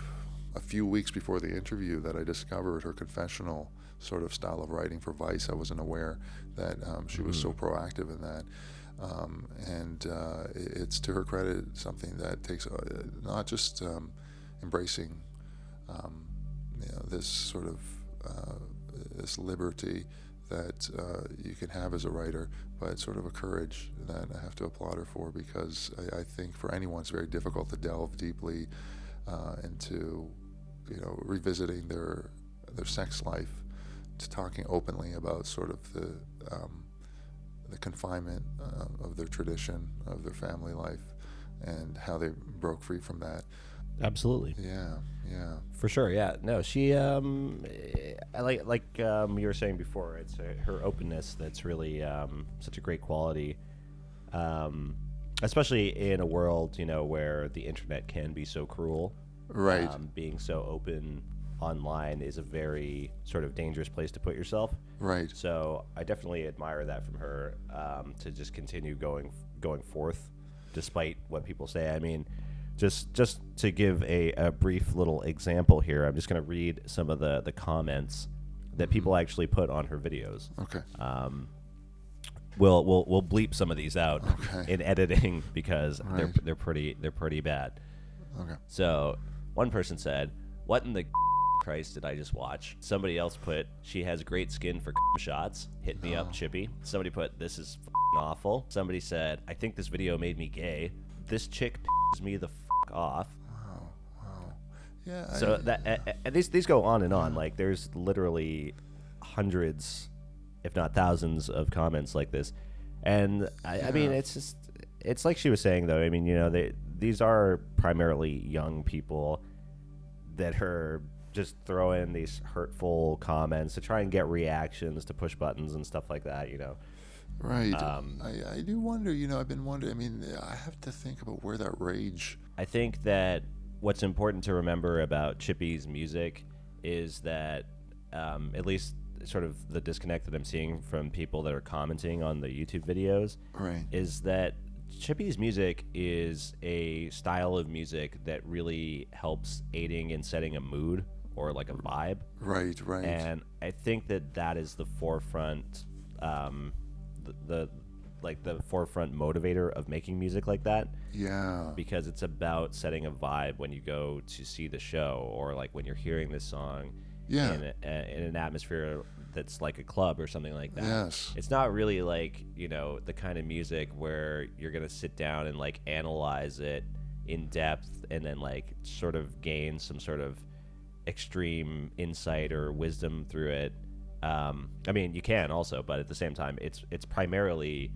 a few weeks before the interview that I discovered her confessional sort of style of writing for Vice. I wasn't aware that she was so proactive in that. And it's to her credit something that takes not just embracing this sort of this liberty that you can have as a writer, but sort of a courage that I have to applaud her for, because I think for anyone it's very difficult to delve deeply into revisiting their sex life, to talking openly about sort of the confinement of their tradition, of their family life, and how they broke free from that. Absolutely. Yeah. For sure, yeah. No, she, I like you were saying before, it's her openness that's really such a great quality, especially in a world, where the internet can be so cruel. Right. Being so open online is a very sort of dangerous place to put yourself. Right. So I definitely admire that from her, to just continue going forth despite what people say. I mean, just to give a brief little example here, I'm just going to read some of the comments that people actually put on her videos. Okay. We'll bleep some of these out Okay. in editing because Right. they're pretty bad. Okay. So one person said, "What in the Christ did I just watch?" Somebody else put, "She has great skin for shots. Hit me up, Chippy." Somebody put, "This is awful." Somebody said, "I think this video made me gay. This chick pisses me the off." Wow. Yeah. So and these go on and on. Like there's literally hundreds, if not thousands, of comments like this, and I mean it's like she was saying though. I mean, you know, these are primarily young people that are just throwing these hurtful comments to try and get reactions, to push buttons and stuff like that. You know. Right. I do wonder, you know, I've been wondering, I mean, I have to think about where that rage... I think that what's important to remember about Chippy's music is that, at least sort of the disconnect that I'm seeing from people that are commenting on the YouTube videos, Right. is that Chippy's music is a style of music that really helps aiding in setting a mood or like a vibe. Right. And I think that is the forefront, the forefront motivator of making music like that. Yeah. Because it's about setting a vibe when you go to see the show, or like when you're hearing this song in an atmosphere that's like a club or something like that. Yes. It's not really like, you know, the kind of music where you're going to sit down and like analyze it in depth and then like sort of gain some sort of extreme insight or wisdom through it. I mean, you can also, but at the same time, it's primarily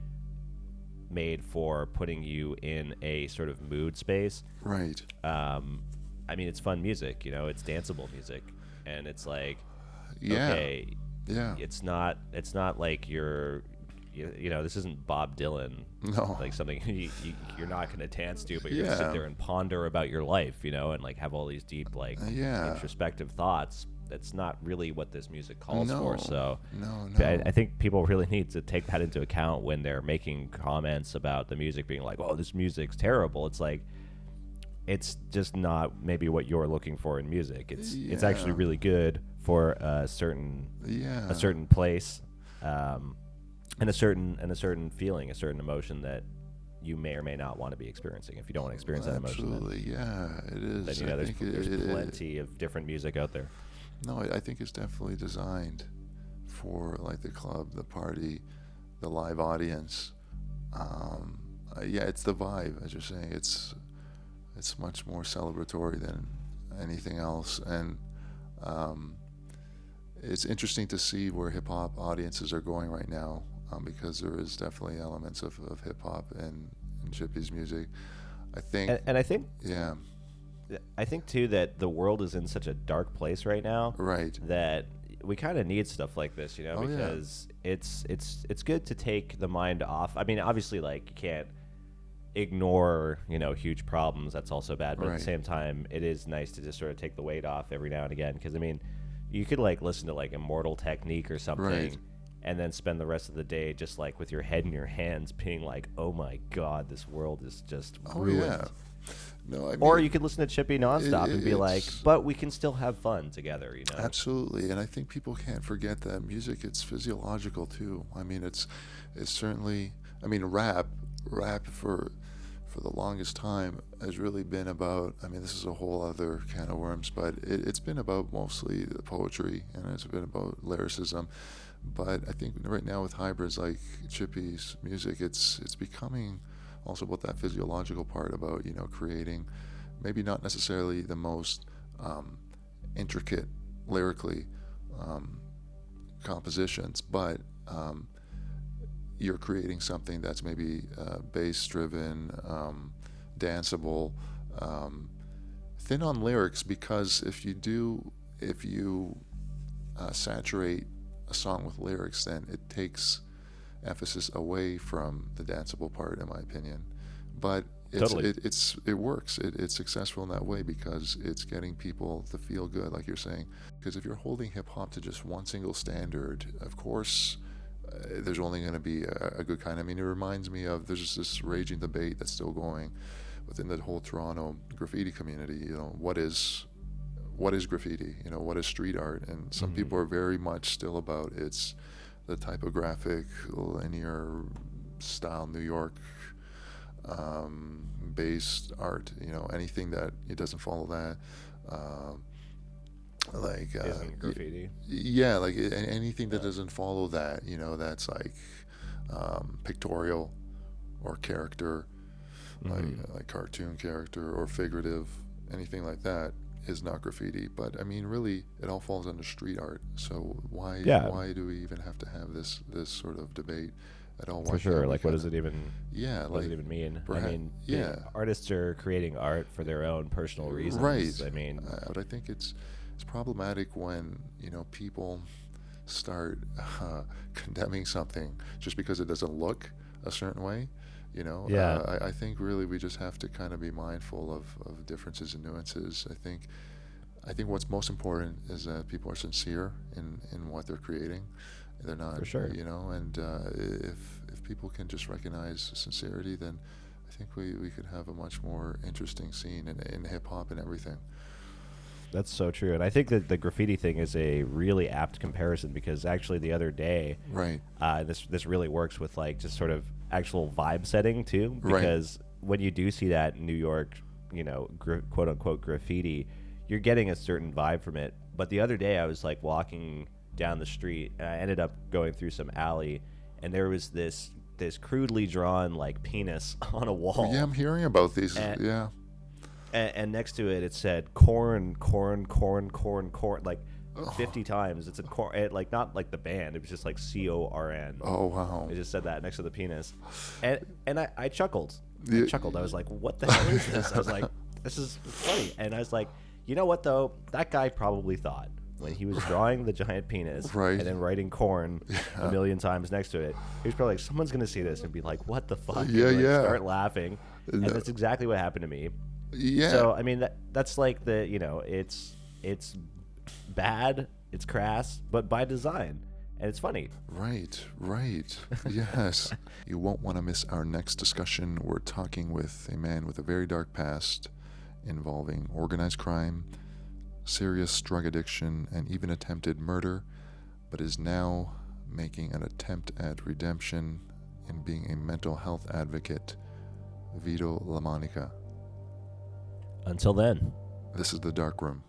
made for putting you in a sort of mood space. Right. I mean, it's fun music, you know, it's danceable music, and it's like, Yeah. okay, Yeah. it's not like you know, this isn't Bob Dylan, No. like something you're not going to dance to, but you're going to sit there and ponder about your life, you know, and like have all these deep, like introspective thoughts. That's not really what this music calls for. So No. I think people really need to take that into account when they're making comments about the music being like, "Oh, this music's terrible." It's like, it's just not maybe what you're looking for in music. It's actually really good for a certain place, and a certain feeling, a certain emotion that you may or may not want to be experiencing. If you don't want to experience that emotion, Absolutely. Yeah, it is. then, you know, there's plenty of different music out there. No, I think it's definitely designed for like the club, the party, the live audience. Yeah, it's the vibe, as you're saying. It's much more celebratory than anything else, and it's interesting to see where hip hop audiences are going right now, because there is definitely elements of hip hop in Chippy's music. I think, and I think yeah. I think too that the world is in such a dark place right now, Right. that we kind of need stuff like this, you know, because it's good to take the mind off. I mean, obviously, like, you can't ignore, you know, huge problems. That's also bad, but at the same time, it is nice to just sort of take the weight off every now and again. Because I mean, you could like listen to like Immortal Technique or something, and then spend the rest of the day just like with your head in your hands, being like, "Oh my God, this world is just ruined." Yeah. No, I mean, Or you could listen to Chippy Nonstop and be like, "But we can still have fun together," you know? Absolutely, and I think people can't forget that music. It's physiological too. I mean, it's certainly. I mean, rap for the longest time has really been about. I mean, this is a whole other can of worms, but it's been about mostly the poetry, and it's been about lyricism. But I think right now with hybrids like Chippy's music, it's becoming also about that physiological part, about, you know, creating maybe not necessarily the most intricate lyrically compositions, but you're creating something that's maybe bass driven, danceable, thin on lyrics, because if you saturate a song with lyrics, then it takes emphasis away from the danceable part, in my opinion. But it works. It's successful in that way because it's getting people to feel good, like you're saying. Because if you're holding hip hop to just one single standard, of course, there's only going to be a good kind. I mean, it reminds me of, there's this raging debate that's still going within the whole Toronto graffiti community. You know, what is what is graffiti? What is street art? And some people are very much still about it's the typographic, linear style New York based art. Anything that it doesn't follow that. Isn't graffiti. Yeah, like anything that doesn't follow that, that's like pictorial or character, like cartoon character or figurative, anything like that is not graffiti. But I mean, really, it all falls under street art. So why do we even have to have this sort of debate at all? For sure. Like, what does it even? Yeah, what does it even mean? Perhaps, I mean, yeah, artists are creating art for their own personal reasons. Right. I mean, but I think it's problematic when people start condemning something just because it doesn't look a certain way. Yeah. I think really we just have to kind of be mindful of differences and nuances. I think what's most important is that people are sincere in what they're creating. They're not, For sure. And if people can just recognize sincerity, then I think we could have a much more interesting scene in hip hop and everything. That's so true. And I think that the graffiti thing is a really apt comparison, because actually the other day, right, this really works with like just sort of actual vibe setting too, because when you do see that in New York, quote unquote graffiti, you're getting a certain vibe from it. But the other day I was like walking down the street and I ended up going through some alley, and there was this crudely drawn like penis on a wall. Yeah, I'm hearing about these. And, and next to it said corn, like 50 times. It's a corn, like not like the band. It was just like CORN. Oh wow! It just said that next to the penis, and I chuckled. I was like, "What the hell is this?" I was like, "This is funny." And I was like, "You know what though? That guy probably thought when he was drawing the giant penis and then writing corn a million times next to it, he was probably like, someone's gonna see this and be like, what the fuck?" Yeah, and, like, yeah. start laughing, and that's exactly what happened to me. Yeah. So I mean that's like it's bad, it's crass, but by design, and it's funny. Right. Yes. You won't want to miss our next discussion. We're talking with a man with a very dark past involving organized crime, serious drug addiction, and even attempted murder, but is now making an attempt at redemption in being a mental health advocate, Vito LaMonica. Until then, this is The Dark Room.